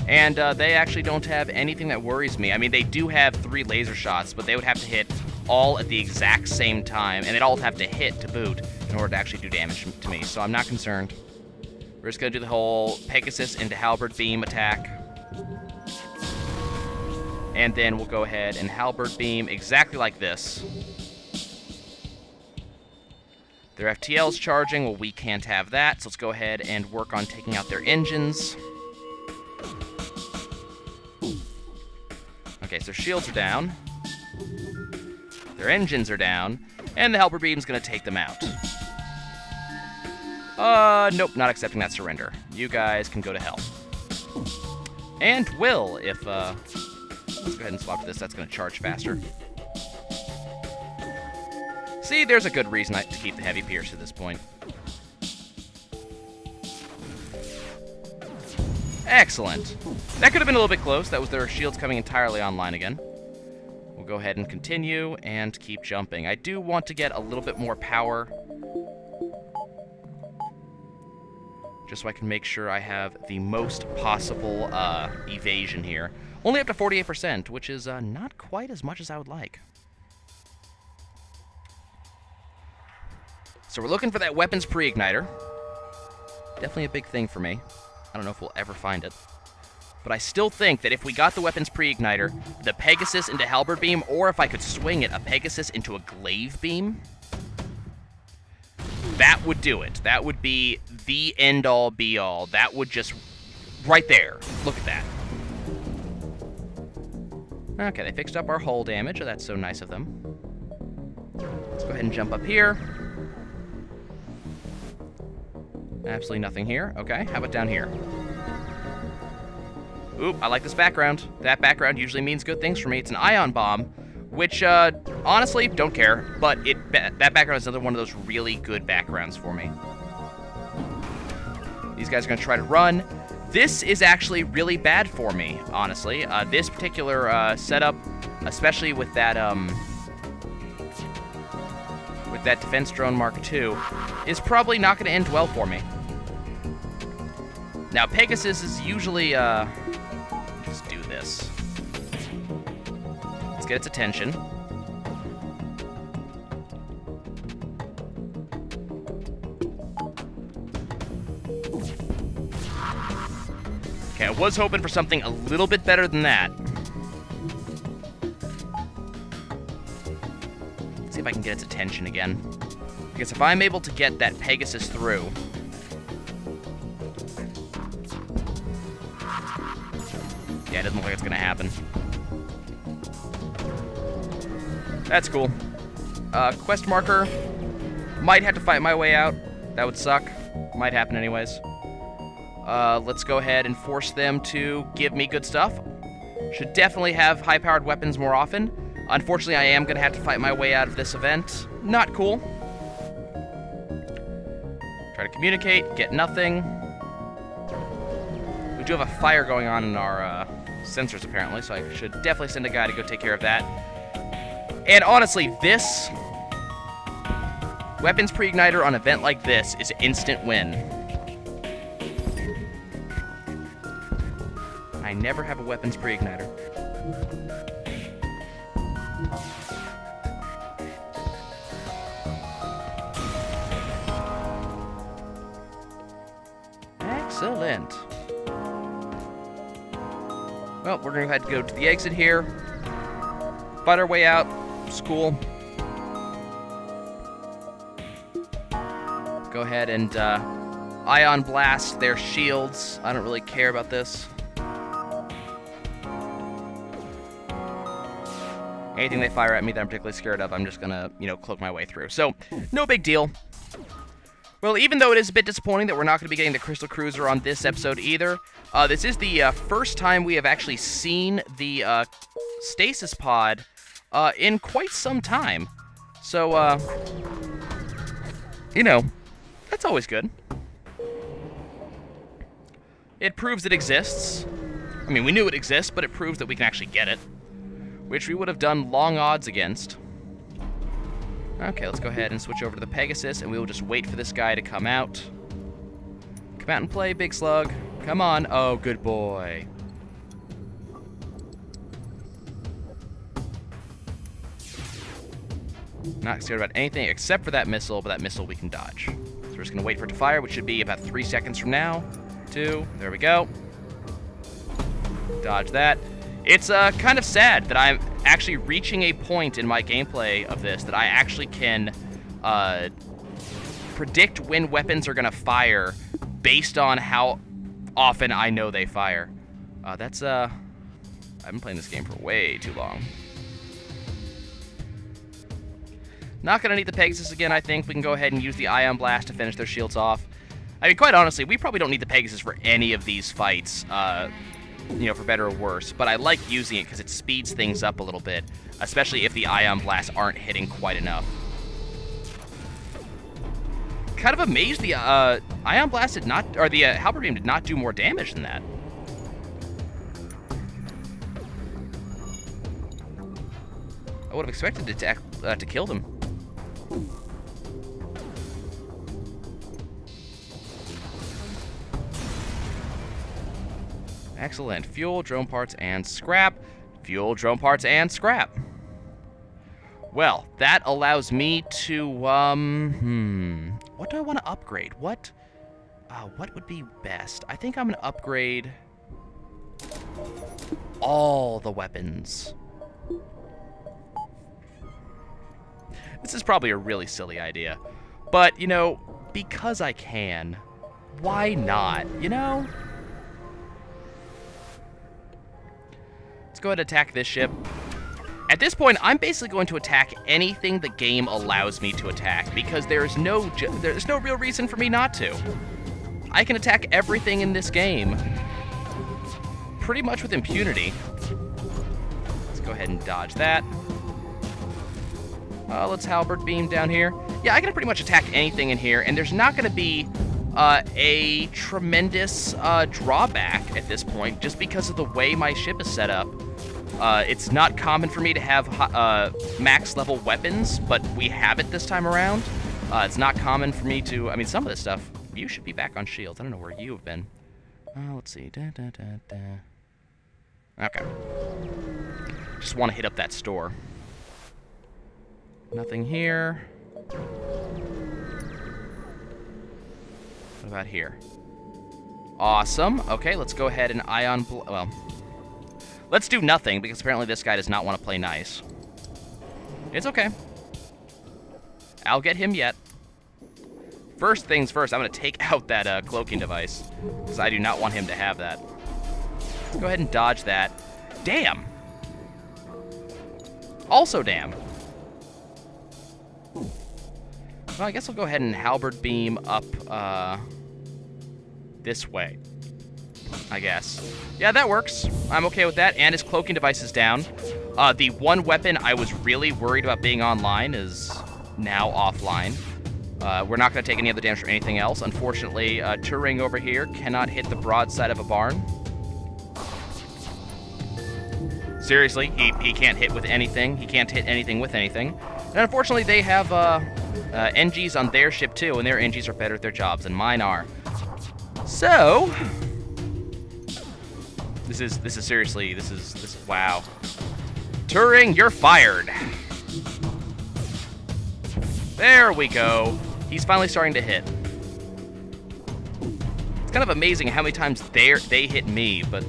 And they actually don't have anything that worries me. I mean, they do have 3 laser shots, but they would have to hit all at the exact same time, and they'd all have to hit to boot in order to actually do damage to me, so I'm not concerned. We're just going to do the whole Pegasus into Halberd Beam attack. And then we'll go ahead and Halberd Beam exactly like this. Their FTL's charging. Well, we can't have that, so let's go ahead and work on taking out their engines. Okay, so their shields are down. Their engines are down. And the Halberd Beam's going to take them out. Nope, not accepting that surrender. You guys can go to hell. And will, if, let's go ahead and swap to this. That's going to charge faster. See, there's a good reason to keep the heavy pierce at this point. Excellent. That could have been a little bit close. That was their shields coming entirely online again. We'll go ahead and continue and keep jumping. I do want to get a little bit more power, just so I can make sure I have the most possible evasion here. Only up to 48%, which is not quite as much as I would like. So we're looking for that weapons pre-igniter. Definitely a big thing for me. I don't know if we'll ever find it. But I still think that if we got the weapons pre-igniter, the Pegasus into Halberd beam, or if I could swing it, a Pegasus into a glaive beam, that would do it. That would be the end-all, be-all. That would just... right there. Look at that. Okay, they fixed up our hull damage. Oh, that's so nice of them. Let's go ahead and jump up here. Absolutely nothing here. Okay, how about down here? Oop, I like this background. That background usually means good things for me. It's an ion bomb, which, honestly, don't care. But that background is another one of those really good backgrounds for me. These guys are going to try to run. This is actually really bad for me, honestly. This particular setup, especially with that defense drone Mark II, is probably not going to end well for me. Now, Pegasus is usually, just do this. Let's get its attention. Okay, I was hoping for something a little bit better than that. Let's see if I can get its attention again. Because if I'm able to get that Pegasus through... yeah, it doesn't look like it's going to happen. That's cool. Quest marker. Might have to fight my way out. That would suck. Might happen anyways. Let's go ahead and force them to give me good stuff. Should definitely have high-powered weapons more often. Unfortunately, I am going to have to fight my way out of this event. Not cool. Try to communicate, get nothing. We do have a fire going on in our sensors, apparently, so I should definitely send a guy to go take care of that. And honestly, this weapons pre-igniter on an event like this is an instant win. I never have a weapons pre-igniter. Excellent. Well, we're going to have to go to the exit here. Fight our way out. School. Go ahead and ion blast their shields. I don't really care about this. Anything they fire at me that I'm particularly scared of, I'm just gonna, cloak my way through. So, no big deal. Well, even though it is a bit disappointing that we're not going to be getting the Crystal Cruiser on this episode either, this is the first time we have actually seen the stasis pod in quite some time. So, that's always good. It proves it exists. I mean, we knew it exists, but it proves that we can actually get it, which we would have done long odds against. Okay, let's go ahead and switch over to the Pegasus, and we will just wait for this guy to come out. Come out and play, Big Slug. Come on. Oh, good boy. Not scared about anything except for that missile, but that missile we can dodge. So we're just going to wait for it to fire, which should be about 3 seconds from now. 2. There we go. Dodge that. It's kind of sad that I'm actually reaching a point in my gameplay of this that I actually can predict when weapons are going to fire based on how often I know they fire. I've been playing this game for way too long. Not going to need the Pegasus again, I think. We can go ahead and use the Ion Blast to finish their shields off. I mean, quite honestly, we probably don't need the Pegasus for any of these fights. For better or worse, but I like using it because it speeds things up a little bit, especially if the Ion Blasts aren't hitting quite enough. Kind of amazed the Ion Blast did not, or the Halberd Beam did not do more damage than that. I would have expected to kill them. Excellent. Fuel, drone parts, and scrap. Fuel, drone parts, and scrap. Well, that allows me to, what do I want to upgrade? What would be best? I think I'm going to upgrade all the weapons. This is probably a really silly idea. But, you know, because I can, why not, you know? Let's go ahead and attack this ship. At this point, I'm basically going to attack anything the game allows me to attack, because there's no real reason for me not to. I can attack everything in this game pretty much with impunity. Let's go ahead and dodge that. Let's Halberd beam down here. Yeah, I can pretty much attack anything in here, and there's not going to be a tremendous drawback at this point, just because of the way my ship is set up. It's not common for me to have max level weapons, but we have it this time around. It's not common for me to, I mean, some of this stuff, you should be back on shields. I don't know where you have been. Let's see. Okay. Just want to hit up that store. Nothing here. What about here? Awesome. Okay, let's go ahead and ion... Well, let's do nothing, because apparently this guy does not want to play nice. It's okay. I'll get him yet. First things first, I'm going to take out that cloaking device, because I do not want him to have that. Let's go ahead and dodge that. Damn! Also damn. Well, I guess I'll go ahead and Halberd beam up this way, I guess. Yeah, that works. I'm okay with that, and his cloaking device is down. The one weapon I was really worried about being online is now offline. We're not going to take any other damage from anything else. Unfortunately, Turing over here cannot hit the broadside of a barn. Seriously, he can't hit with anything. He can't hit anything with anything. And unfortunately, they have NGs on their ship too, and their NGs are better at their jobs than mine are. So, this is seriously, this is wow. Turing, you're fired. There we go. He's finally starting to hit. It's kind of amazing how many times they hit me, but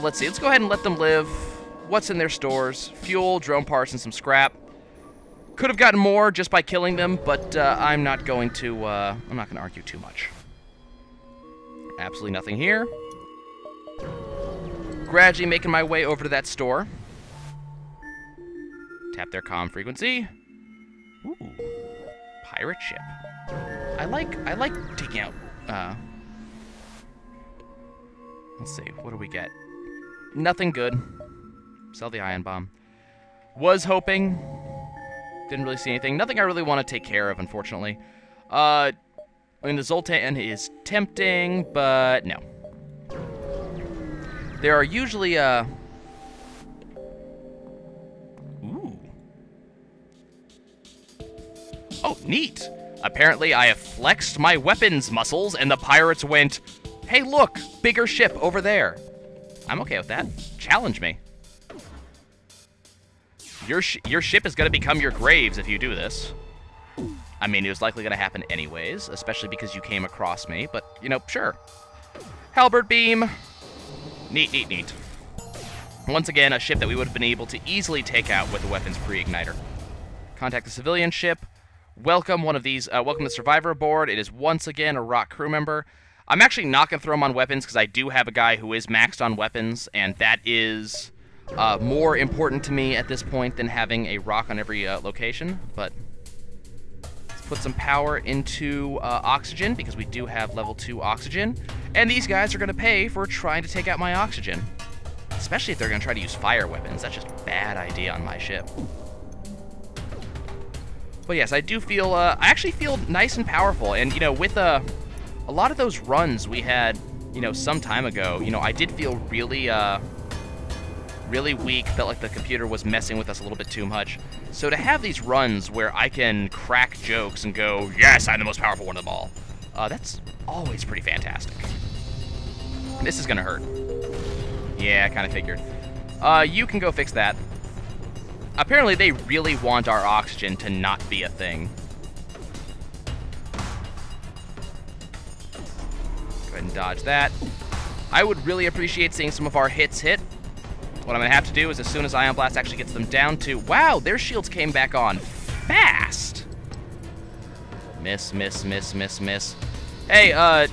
let's see. Let's go ahead and let them live. What's in their stores? Fuel, drone parts, and some scrap. Could have gotten more just by killing them, but I'm not going to argue too much. Absolutely nothing here. Gradually making my way over to that store. Tap their comm frequency. Ooh, pirate ship. I like taking out. Let's see. What do we get? Nothing good. Sell the ion bomb. Was hoping. Didn't really see anything. Nothing I really want to take care of, unfortunately. I mean, the Zoltan is tempting, but no. There are usually, Ooh. Oh, neat. Apparently, I have flexed my weapons muscles, and the pirates went, hey, look, bigger ship over there. I'm okay with that. Challenge me. Your ship is going to become your graves if you do this. I mean, it was likely going to happen anyways, especially because you came across me, but, you know, sure. Halberd beam. Neat, neat, neat. Once again, a ship that we would have been able to easily take out with a weapons pre-igniter. Contact the civilian ship. Welcome one of these, welcome the survivor aboard. It is once again a rock crew member. I'm actually not going to throw him on weapons because I do have a guy who is maxed on weapons, and that is more important to me at this point than having a rock on every location, but let's put some power into oxygen because we do have level 2 oxygen, and these guys are going to pay for trying to take out my oxygen, especially if they're going to try to use fire weapons. That's just a bad idea on my ship. But yes, I do feel, I actually feel nice and powerful. And, you know, with a lot of those runs we had, you know, some time ago, you know, I did feel really, really weak. Felt like the computer was messing with us a little bit too much. So to have these runs where I can crack jokes and go, yes, I'm the most powerful one of them all, that's always pretty fantastic. This is gonna hurt. Yeah, I kind of figured. You can go fix that. Apparently, they really want our oxygen to not be a thing. Go ahead and dodge that. I would really appreciate seeing some of our hits hit. What I'm going to have to do is, as soon as Ion Blast actually gets them down to... Wow, their shields came back on fast! Miss, miss, miss, miss, miss. Hey, yeah,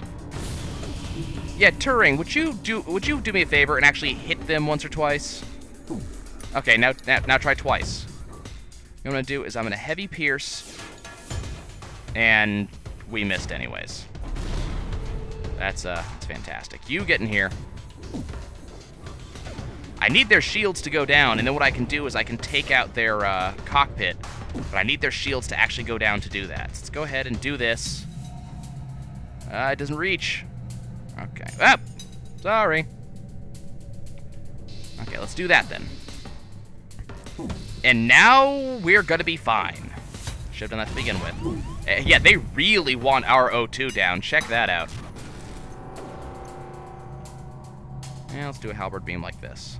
Turing, would you do me a favor and actually hit them once or twice? Okay, now try twice. What I'm gonna do is I'm gonna heavy pierce, and we missed anyways. That's fantastic. You get in here. I need their shields to go down, and then what I can do is I can take out their cockpit, but I need their shields to actually go down to do that. So let's go ahead and do this. It doesn't reach. Okay. Ah! Sorry. Okay, let's do that then. And now we're gonna be fine. Should've done that to begin with. Yeah, they really want our O2 down. Check that out. Yeah, let's do a Halberd beam like this.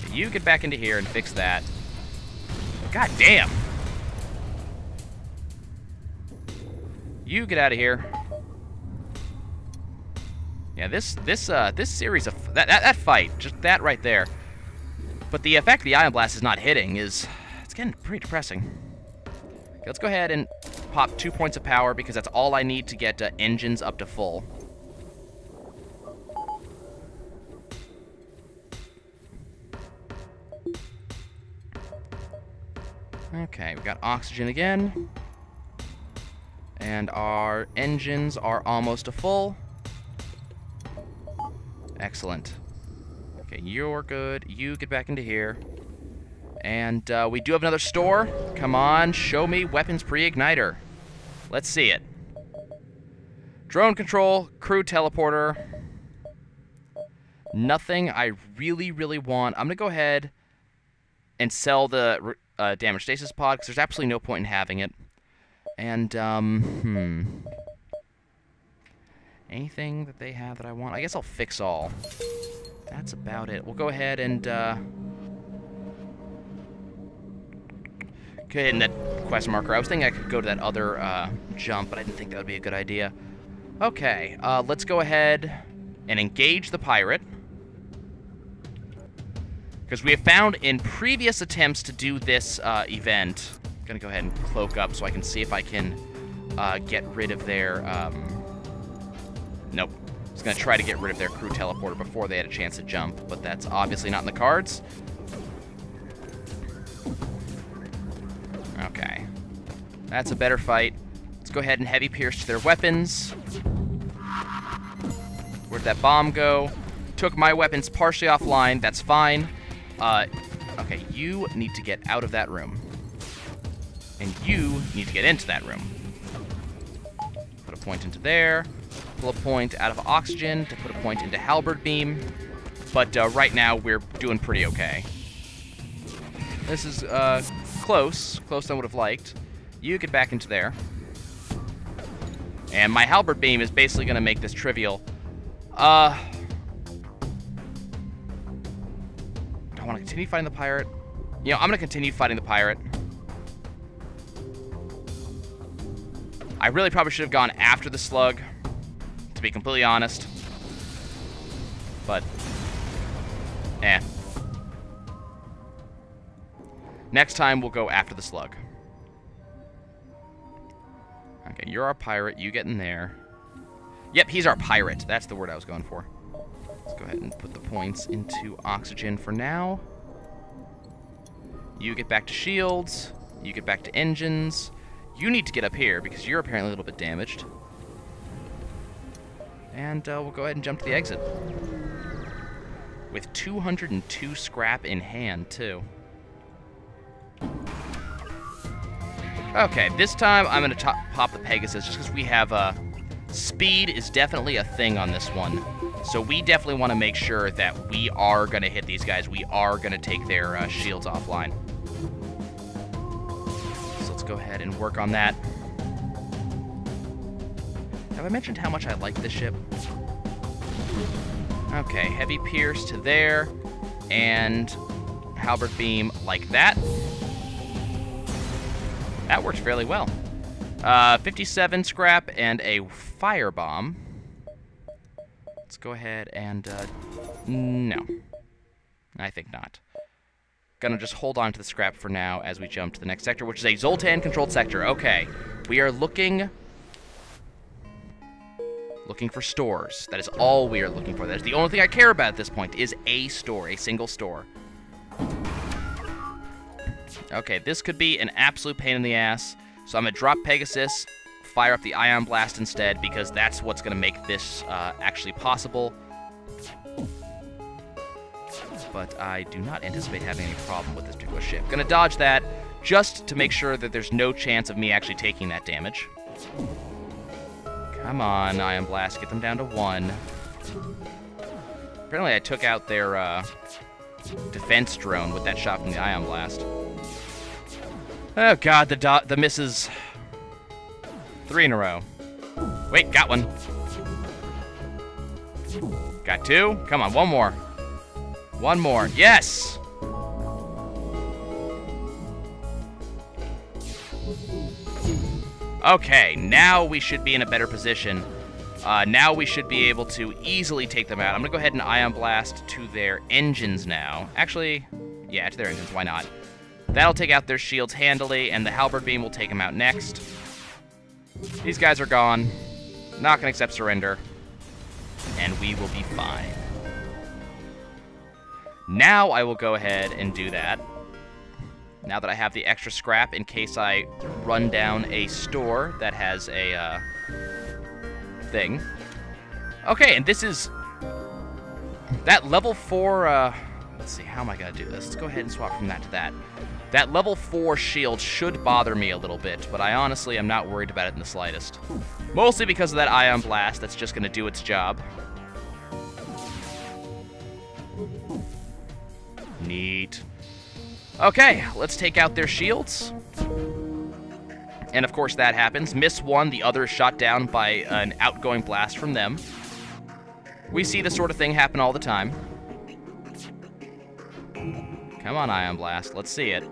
Okay, you get back into here and fix that. God damn! You get out of here. Yeah, this series of that fight, just that right there. But the effect the Ion Blast is not hitting it's getting pretty depressing. Okay, let's go ahead and pop 2 points of power because that's all I need to get engines up to full. Okay, we got oxygen again. And our engines are almost to full. Excellent. Okay, you're good. You get back into here. And we do have another store. Come on, show me weapons pre-igniter. Let's see it. Drone control, crew teleporter. Nothing I really, really want. I'm going to go ahead and sell the damage stasis pod, because there's absolutely no point in having it. And, anything that they have that I want? I guess I'll fix all. That's about it. We'll go ahead and, go ahead and that quest marker. I was thinking I could go to that other, jump, but I didn't think that would be a good idea. Okay, let's go ahead and engage the pirate. Because we have found in previous attempts to do this, event... I'm gonna go ahead and cloak up so I can see if I can, get rid of their, Nope. I was going to try to get rid of their crew teleporter before they had a chance to jump, but that's obviously not in the cards. Okay. That's a better fight. Let's go ahead and heavy pierce to their weapons. Where'd that bomb go? Took my weapons partially offline. That's fine. Okay, you need to get out of that room. And you need to get into that room. Put a point into there. Pull a point out of oxygen to put a point into Halberd beam. But right now, we're doing pretty okay. This is close. Closer than I would have liked. You get back into there. And my Halberd beam is basically going to make this trivial. Do I want to continue fighting the pirate? You know, I'm going to continue fighting the pirate. I really probably should have gone after the slug, to be completely honest. But, next time, we'll go after the slug. Okay, you're our pirate. You get in there. Yep, he's our pirate. That's the word I was going for. Let's go ahead and put the points into oxygen for now. You get back to shields. You get back to engines. You need to get up here, because you're apparently a little bit damaged. And we'll go ahead and jump to the exit. With 202 scrap in hand, too. Okay, this time I'm going to pop the Pegasus just because we have speed is definitely a thing on this one. So we definitely want to make sure that we are going to hit these guys. We are going to take their shields offline. So let's go ahead and work on that. Have I mentioned how much I like this ship? Okay, heavy pierce to there, and halberd beam like that. That works fairly well. 57 scrap and a firebomb. Let's go ahead and, no. I think not. Gonna just hold on to the scrap for now as we jump to the next sector, which is a Zoltan-controlled sector. Okay, we are looking for stores. That is all we are looking for. That is the only thing I care about at this point, is a store, a single store. Okay, this could be an absolute pain in the ass, so I'm going to drop Pegasus, fire up the Ion Blast instead, because that's what's going to make this actually possible. But I do not anticipate having any problem with this particular ship. Going to dodge that, just to make sure that there's no chance of me actually taking that damage. Come on, Ion Blast, get them down to 1. Apparently I took out their defense drone with that shot from the Ion Blast. Oh god, the misses. 3 in a row. Wait, got one. Got 2. Come on, one more. One more. Yes! Okay, now we should be in a better position. Now we should be able to easily take them out. I'm going to go ahead and Ion Blast to their engines now. Actually, yeah, to their engines, why not? That'll take out their shields handily, and the Halberd Beam will take them out next. These guys are gone. Not going to accept surrender. And we will be fine. Now I will go ahead and do that. Now that I have the extra scrap in case I run down a store that has a thing. Okay, and this is that level 4, let's see, how am I going to do this? Let's go ahead and swap from that to that. That level 4 shield should bother me a little bit, but I honestly am not worried about it in the slightest. Mostly because of that Ion Blast that's just going to do its job. Neat. Okay, let's take out their shields. And of course that happens. Miss one, the other is shot down by an outgoing blast from them. We see this sort of thing happen all the time. Come on, Ion Blast, let's see it.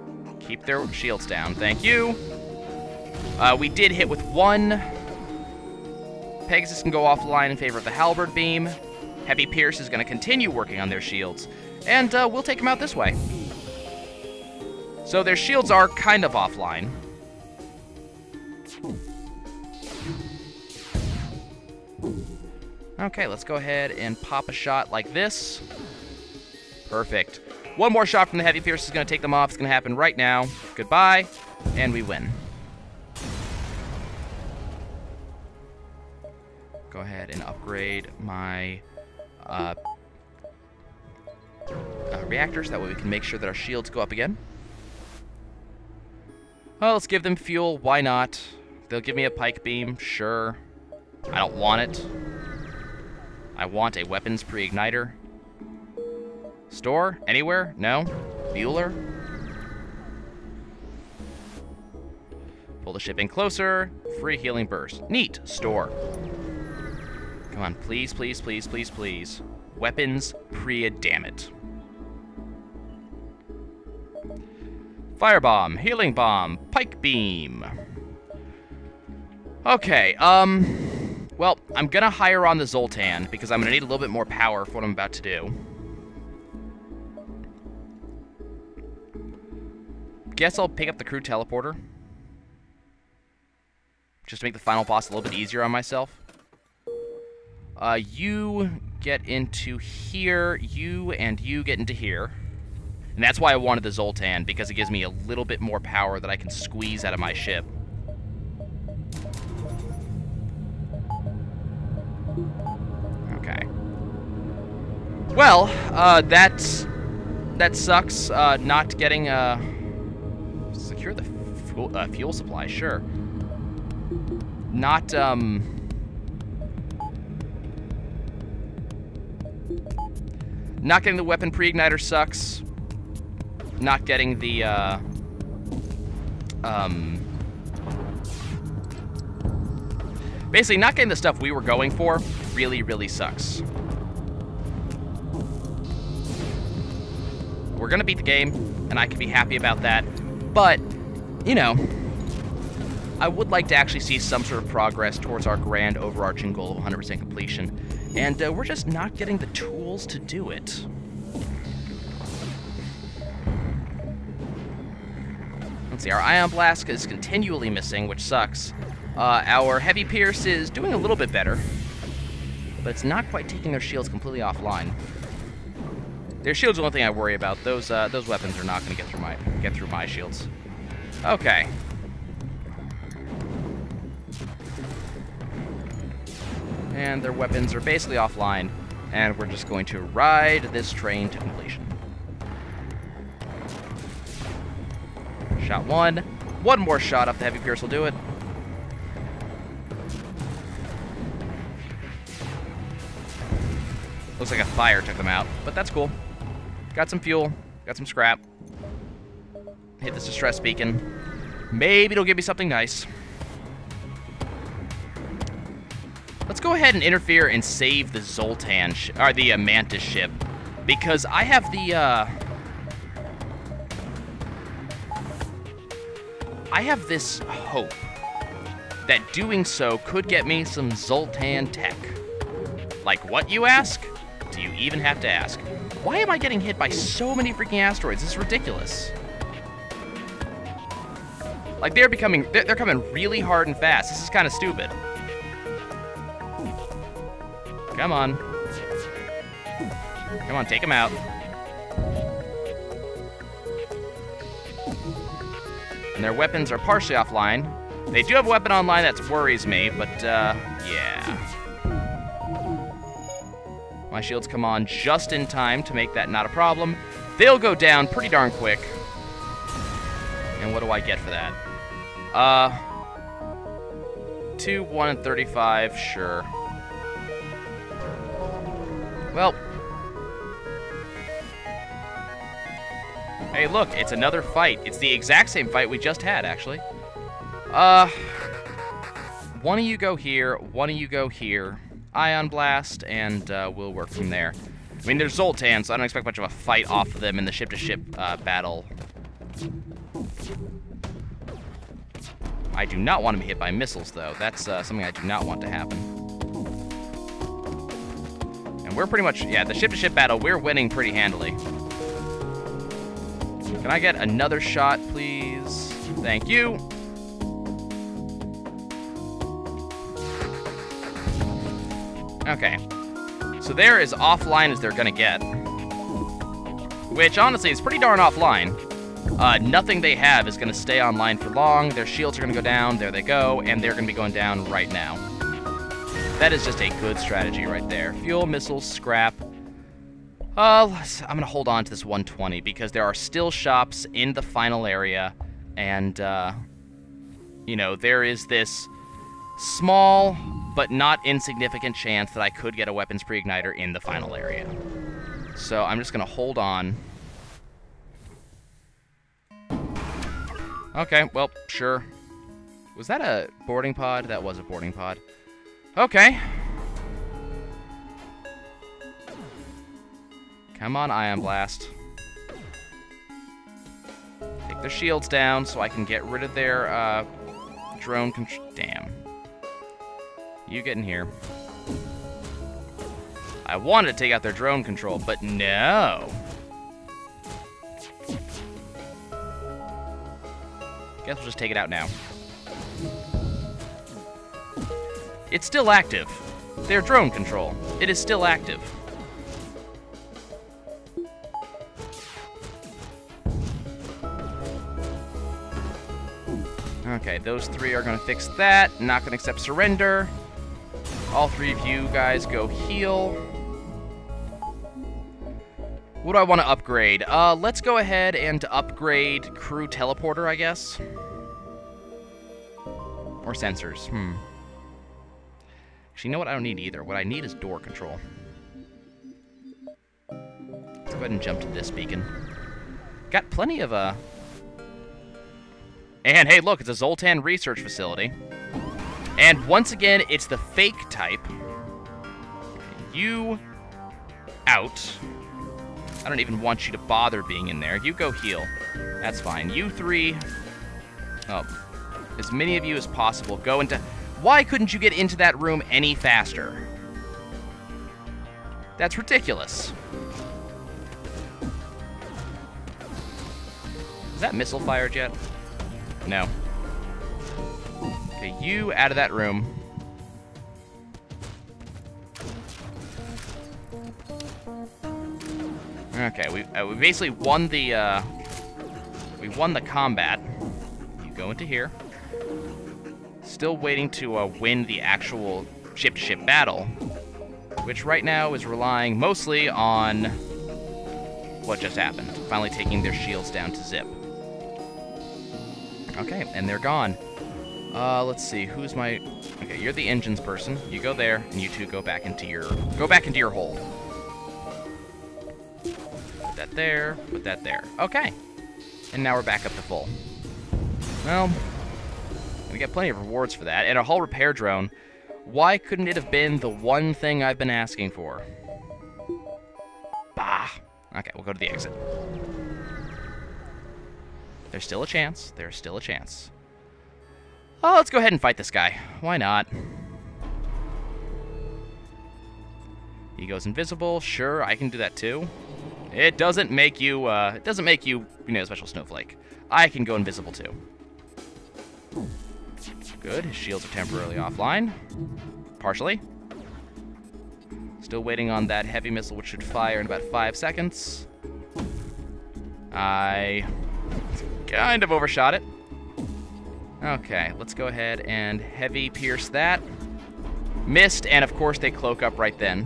Keep their shields down, thank you. We did hit with 1. Pegasus can go offline in favor of the Halberd Beam. Heavy Pierce is going to continue working on their shields. And we'll take them out this way. So their shields are kind of offline. Okay, let's go ahead and pop a shot like this. Perfect. One more shot from the Heavy Pierce is going to take them off. It's going to happen right now. Goodbye, and we win. Go ahead and upgrade my reactors. That way we can make sure that our shields go up again. Well, let's give them fuel. Why not? They'll give me a pike beam. Sure. I don't want it. I want a weapons pre-igniter. Store? Anywhere? No? Bueller? Pull the ship in closer. Free healing burst. Neat. Store. Come on. Please, please, please, please, please. Weapons damn it. Firebomb, healing bomb, pike beam. Okay, well, I'm gonna hire on the Zoltan because I'm gonna need a little bit more power for what I'm about to do. Guess I'll pick up the crew teleporter. Just to make the final boss a little bit easier on myself. You get into here, you and you get into here. And that's why I wanted the Zoltan, because it gives me a little bit more power that I can squeeze out of my ship. Okay. Well, that sucks, not getting, secure the fuel supply, sure. Not, not getting the weapon pre-igniter sucks. Not getting the, basically, not getting the stuff we were going for really, really sucks. We're gonna beat the game, and I can be happy about that. But, you know, I would like to actually see some sort of progress towards our grand overarching goal of 100% completion. And we're just not getting the tools to do it. Let's see, our Ion Blast is continually missing, which sucks. Our Heavy Pierce is doing a little bit better, but it's not quite taking their shields completely offline. Their shields are the only thing I worry about. Those weapons are not going to get through my shields. Okay. And their weapons are basically offline, and we're just going to ride this train to completion. Shot one. One more shot off the Heavy Pierce will do it. Looks like a fire took them out, but that's cool. Got some fuel, got some scrap. Hit this distress beacon. Maybe it'll give me something nice. Let's go ahead and interfere and save the Zoltan, or the Mantis ship, because I have the, I have this hope that doing so could get me some Zoltan tech. Like what, you ask? Do you even have to ask? Why am I getting hit by so many freaking asteroids? This is ridiculous. Like, they're coming really hard and fast. This is kind of stupid. Come on. Come on, take them out. And their weapons are partially offline. They do have a weapon online that worries me, but, yeah. My shields come on just in time to make that not a problem. They'll go down pretty darn quick. And what do I get for that? 2, 1, and 35, sure. Well. Hey, look, it's another fight. It's the exact same fight we just had, actually. One of you go here, one of you go here. Ion Blast, and we'll work from there. I mean, there's Zoltan, so I don't expect much of a fight off of them in the ship-to-ship battle. I do not want to be hit by missiles, though. That's something I do not want to happen. And we're pretty much, yeah, the ship-to-ship battle, we're winning pretty handily. Can I get another shot, please? Thank you. Okay, so they're as offline as they're gonna get. Which, honestly, is pretty darn offline. Nothing they have is gonna stay online for long. Their shields are gonna go down, there they go, and they're gonna be going down right now. That is just a good strategy right there. Fuel, missiles, scrap. I'm gonna hold on to this 120 because there are still shops in the final area, and, you know, there is this small but not insignificant chance that I could get a weapons pre-igniter in the final area. So I'm just gonna hold on. Okay, well, sure. Was that a boarding pod? That was a boarding pod. Okay. Come on, Ion Blast. Take their shields down so I can get rid of their, drone control. Damn. You get in here. I wanted to take out their drone control, but no. Guess we'll just take it out now. It's still active. Their drone control. It is still active. Okay, those three are going to fix that. Not going to accept surrender. All three of you guys go heal. What do I want to upgrade? Let's go ahead and upgrade crew teleporter, I guess. Or sensors. Actually, you know what? I don't need either. What I need is door control. Let's go ahead and jump to this beacon. Got plenty of, And, hey, look, it's a Zoltan research facility. And, once again, it's the fake type. You... out. I don't even want you to bother being in there. You go heal. That's fine. You three... Oh. As many of you as possible go into... Why couldn't you get into that room any faster? That's ridiculous. Is that missile fired yet? No. Okay, you out of that room. Okay, we basically won the combat. You go into here. Still waiting to win the actual ship-to-ship battle, which right now is relying mostly on what just happened. Finally taking their shields down to zip. Okay, and they're gone. Let's see, who's my... Okay, you're the engines person. You go there, and you two go back into your hole. Put that there, put that there. Okay. And now we're back up to full. Well, we got plenty of rewards for that. And a hull repair drone. Why couldn't it have been the one thing I've been asking for? Bah! Okay, we'll go to the exit. There's still a chance. There's still a chance. Oh, let's go ahead and fight this guy. Why not? He goes invisible. Sure, I can do that too. It doesn't make you, a special snowflake. I can go invisible too. Good, his shields are temporarily offline. Partially. Still waiting on that heavy missile, which should fire in about 5 seconds. I kind of overshot it. Okay, let's go ahead and heavy pierce that. Missed, and of course they cloak up right then.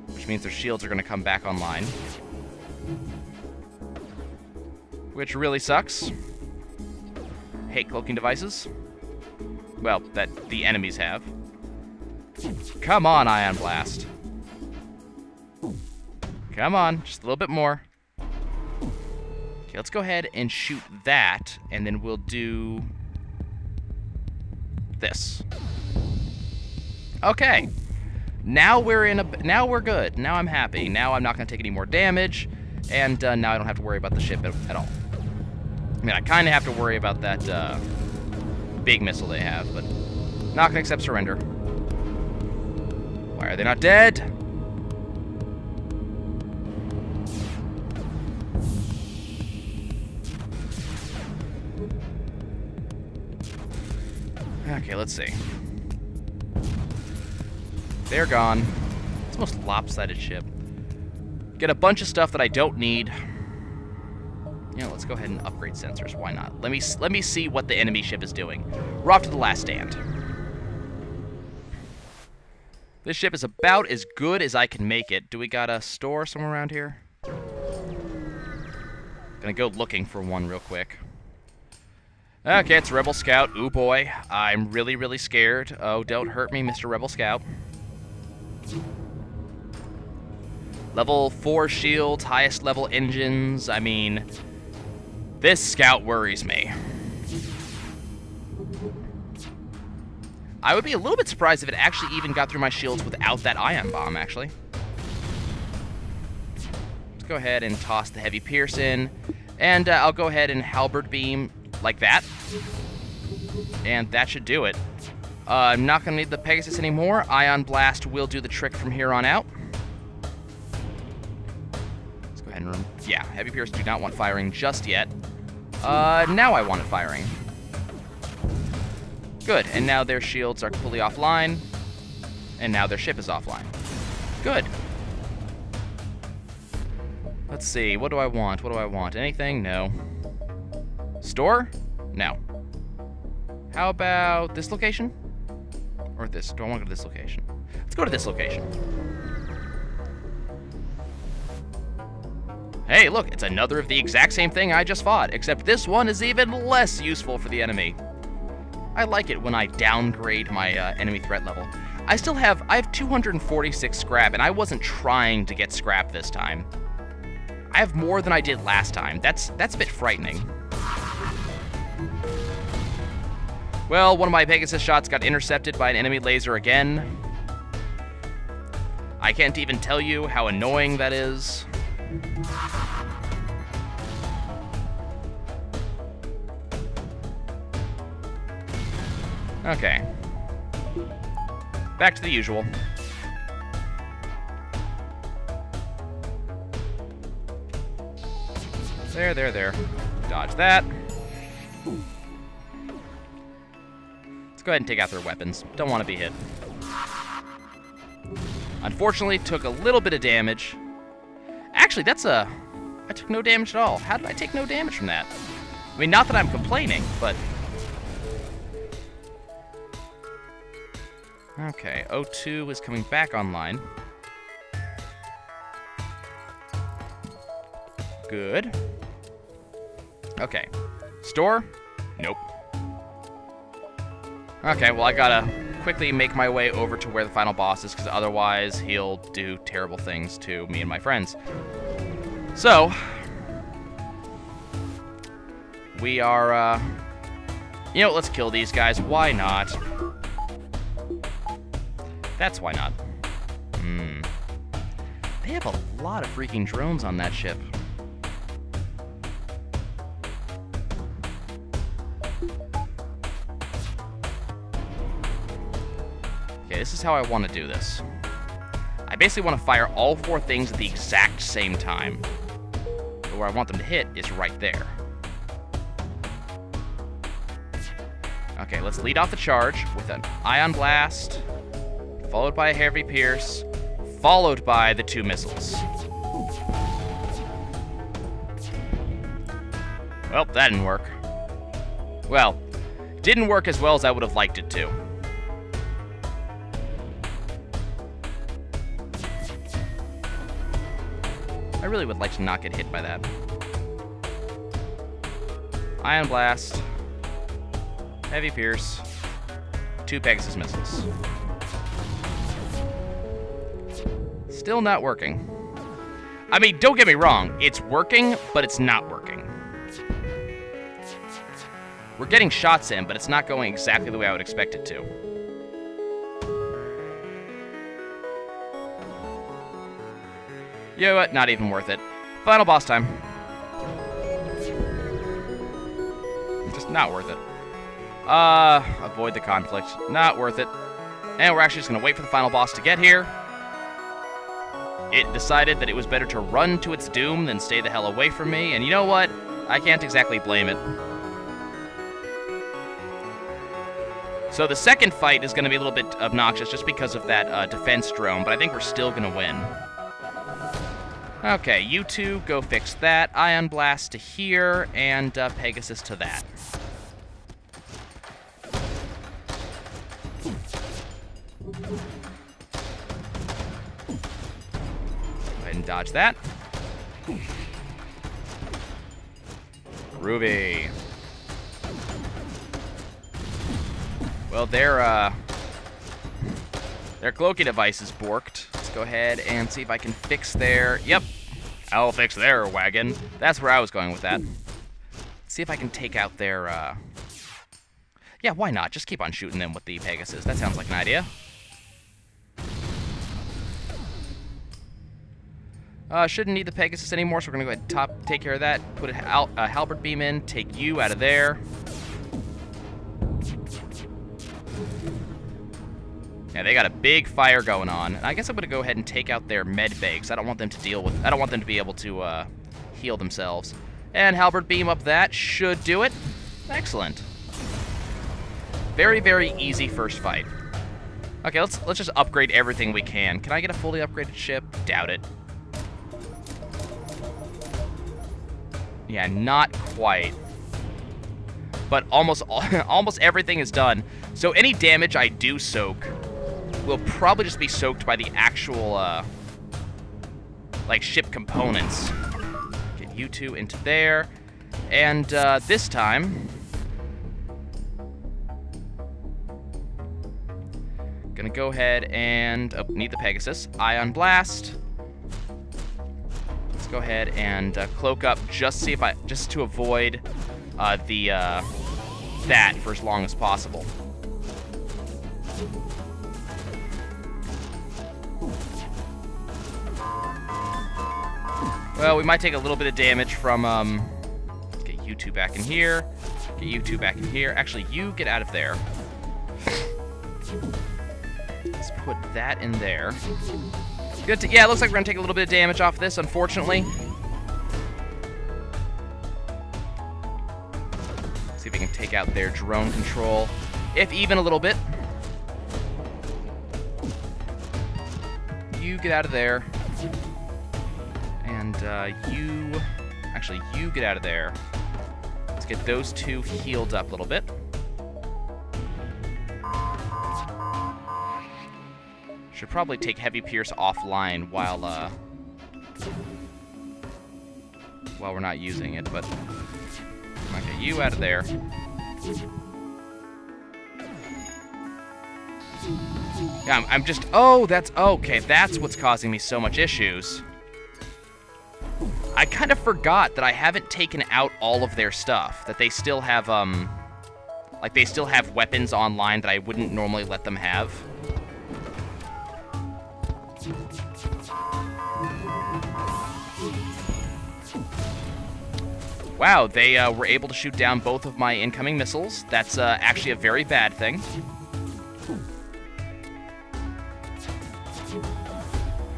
Which means their shields are going to come back online. Which really sucks. Hate cloaking devices. Well, that the enemies have. Come on, Ion Blast. Come on, just a little bit more. Okay, let's go ahead and shoot that, and then we'll do this. Okay. Now we're good. Now I'm happy. Now I'm not going to take any more damage, and now I don't have to worry about the ship at all. I mean, I kind of have to worry about that big missile they have, but not going to accept surrender. Why are they not dead? Okay, let's see. They're gone. It's the most lopsided ship. Get a bunch of stuff that I don't need. You know, let's go ahead and upgrade sensors. Why not? Let me see what the enemy ship is doing. We're off to the last stand. This ship is about as good as I can make it. Do we got a store somewhere around here? Gonna go looking for one real quick. Okay, it's Rebel Scout. Ooh boy, I'm really, really scared. Oh, don't hurt me, Mr. Rebel Scout. Level 4 shields, highest level engines. I mean, this scout worries me. I would be a little bit surprised if it actually even got through my shields without that ion bomb, actually. Let's go ahead and toss the heavy pierce in. And I'll go ahead and halberd beam like that. And that should do it. I'm not going to need the Pegasus anymore. Ion Blast will do the trick from here on out. Let's go ahead and... Yeah, heavy pierce do not want firing just yet. Now I want it firing. Good, and now their shields are completely offline. And now their ship is offline. Good. Let's see, what do I want? What do I want? Anything? No. Store? No. How about this location? Or this? Do I want to go to this location? Let's go to this location. Hey, look, it's another of the exact same thing I just fought, except this one is even less useful for the enemy. I like it when I downgrade my enemy threat level. I have 246 scrap, and I wasn't trying to get scrap this time. I have more than I did last time. That's a bit frightening. Well, one of my Pegasus shots got intercepted by an enemy laser again. I can't even tell you how annoying that is. Okay. Back to the usual. There. Dodge that. Let's go ahead and take out their weapons. Don't want to be hit. Unfortunately, took a little bit of damage. Actually, I took no damage at all. How did I take no damage from that? I mean, not that I'm complaining, but... Okay, O2 is coming back online. Good. Okay. Store? Nope. Okay, well, I gotta quickly make my way over to where the final boss is, because otherwise he'll do terrible things to me and my friends. So, we are, you know, let's kill these guys. Why not? That's why not. They have a lot of freaking drones on that ship. Okay, this is how I want to do this. I basically want to fire all 4 things at the exact same time. But where I want them to hit is right there. Okay, let's lead off the charge with an Ion Blast, followed by a Heavy Pierce, followed by the 2 missiles. Well, that didn't work. Well, didn't work as well as I would have liked it to. I really would like to not get hit by that. Ion Blast, Heavy Pierce, 2 Pegasus missiles. Still not working. I mean, don't get me wrong, it's working, but it's not working. We're getting shots in, but it's not going exactly the way I would expect it to. You know what? Not even worth it. Final boss time. Just not worth it. Avoid the conflict. Not worth it. And we're actually just going to wait for the final boss to get here. It decided that it was better to run to its doom than stay the hell away from me, and you know what? I can't exactly blame it. So the second fight is going to be a little bit obnoxious just because of that defense drone, but I think we're still going to win. Okay, you two go fix that. Ion Blast to here, and Pegasus to that. Go ahead and dodge that. Groovy. Well, their cloaking device is borked. Let's go ahead and see if I can fix their... Yep, I'll fix their wagon. That's where I was going with that. Let's see if I can take out their... Yeah, why not? Just keep on shooting them with the Pegasus. That sounds like an idea. Shouldn't need the Pegasus anymore, so we're going to go ahead and take care of that. Put a Halberd beam in, take you out of there. Yeah, they got a big fire going on. I guess I'm gonna go ahead and take out their med bay, because I don't want them to deal with... I don't want them to be able to heal themselves. And Halberd beam up that should do it. Excellent. Very, very easy first fight. Okay, let's just upgrade everything we can. Can I get a fully upgraded ship? Doubt it. Yeah, not quite. But almost everything is done. So any damage I do soak will probably just be soaked by the actual, like, ship components. Get you two into there. And, this time... Gonna go ahead and need the Pegasus. Ion Blast. Let's go ahead and cloak up just to avoid that for as long as possible. Well, we might take a little bit of damage from, let's get you two back in here. Get you two back in here. Actually, you get out of there. Let's put that in there. Good. Yeah, it looks like we're gonna take a little bit of damage off this, unfortunately. See if we can take out their drone control, if even a little bit. You get out of there. And you get out of there. Let's get those two healed up a little bit. Should probably take Heavy Pierce offline while we're not using it, but might get you out of there. Yeah, I'm just, oh, that's, okay, that's what's causing me so much issues. I kind of forgot that I haven't taken out all of their stuff, that they still have, like, they still have weapons online that I wouldn't normally let them have. Wow, they were able to shoot down both of my incoming missiles. That's actually a very bad thing.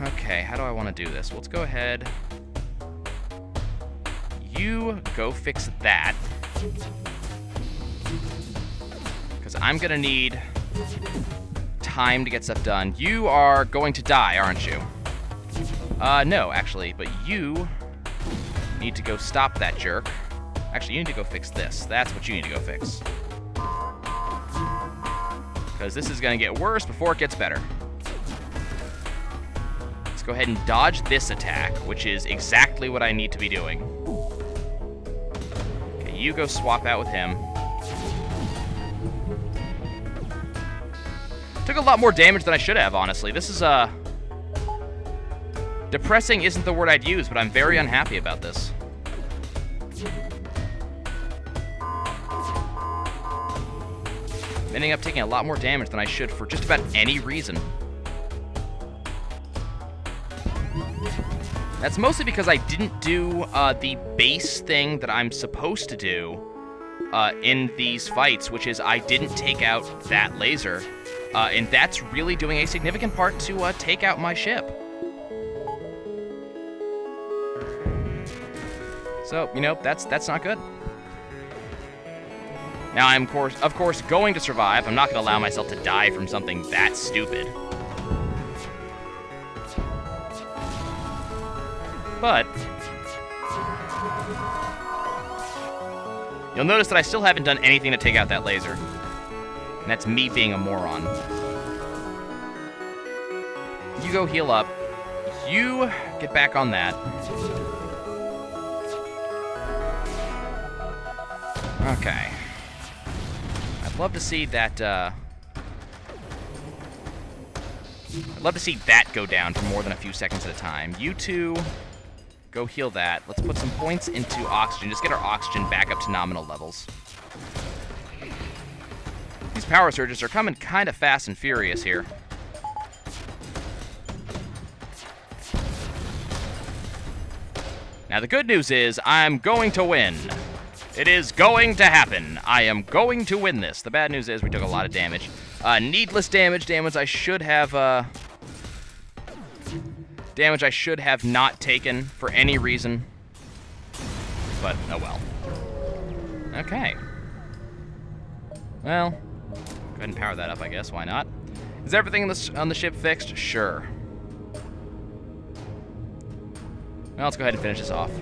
Okay, how do I want to do this? Let's go ahead. You go fix that. Because I'm going to need time to get stuff done. You are going to die, aren't you? No, actually, but you need to go stop that jerk. Actually, you need to go fix this. That's what you need to go fix. Because this is going to get worse before it gets better. Let's go ahead and dodge this attack, which is exactly what I need to be doing. Okay, you go swap out with him. Took a lot more damage than I should have, honestly. This is, depressing isn't the word I'd use, but I'm very unhappy about this. I'm ending up taking a lot more damage than I should for just about any reason. That's mostly because I didn't do the base thing that I'm supposed to do in these fights, which is I didn't take out that laser. And that's really doing a significant part to take out my ship. So, you know, that's not good. Now, I'm, of course, going to survive. I'm not going to allow myself to die from something that stupid. But you'll notice that I still haven't done anything to take out that laser. And that's me being a moron. You go heal up. You get back on that. Okay. I'd love to see that, I'd love to see that go down for more than a few seconds at a time. You two, go heal that. Let's put some points into oxygen. Just get our oxygen back up to nominal levels. These power surges are coming kind of fast and furious here. Now, the good news is I'm going to win. It is going to happen. I am going to win this. The bad news is we took a lot of damage. Needless damage. Damage I should have, damage I should have not taken for any reason. But, oh well. Okay. Well, go ahead and power that up, I guess. Why not? Is everything on the ship fixed? Sure. Well, let's go ahead and finish this off.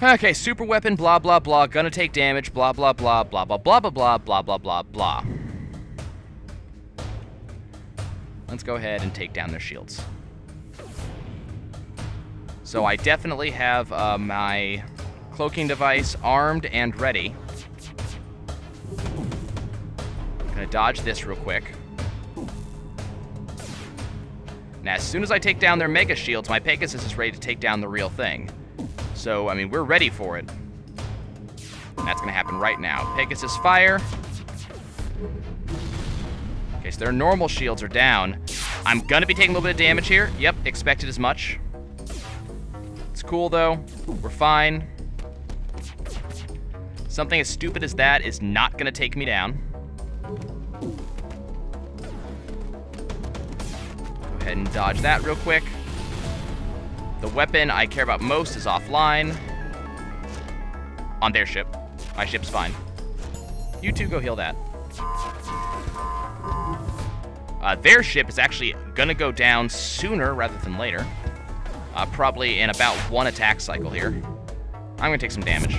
Okay, super weapon, blah, blah, blah, gonna take damage, blah, blah, blah, blah, blah, blah, blah, blah, blah, blah, blah, blah. Let's go ahead and take down their shields. So I definitely have my cloaking device armed and ready. Gonna dodge this real quick. Now, as soon as I take down their Mega Shields, my Pegasus is ready to take down the real thing. So, I mean, we're ready for it. And that's gonna happen right now. Pegasus fire. Okay, so their normal shields are down. I'm gonna be taking a little bit of damage here. Yep, expected as much. It's cool, though. We're fine. Something as stupid as that is not gonna take me down. Go ahead and dodge that real quick. The weapon I care about most is offline. On their ship. My ship's fine. You two go heal that. Their ship is actually gonna go down sooner rather than later. Probably in about 1 attack cycle here. I'm gonna take some damage.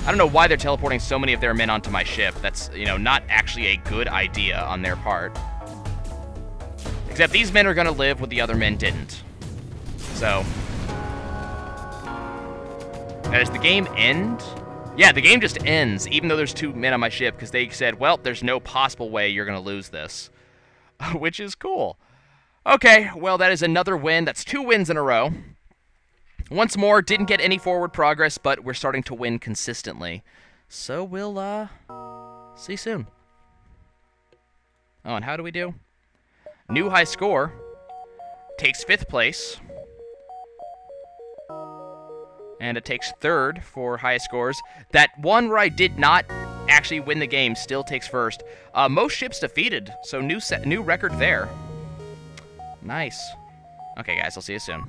I don't know why they're teleporting so many of their men onto my ship. That's, you know, not actually a good idea on their part. Except these men are gonna live what the other men didn't. So. Now, does the game end? Yeah, the game just ends, even though there's 2 men on my ship, because they said, well, there's no possible way you're gonna lose this. Which is cool. Okay, well, that is another win. That's 2 wins in a row. Once more, didn't get any forward progress, but we're starting to win consistently. So we'll, see you soon. Oh, and how do we do? New high score. Takes 5th place. And it takes 3rd for highest scores. That one where I did not actually win the game still takes 1st. Most ships defeated, so new record there. Nice. Okay, guys, I'll see you soon.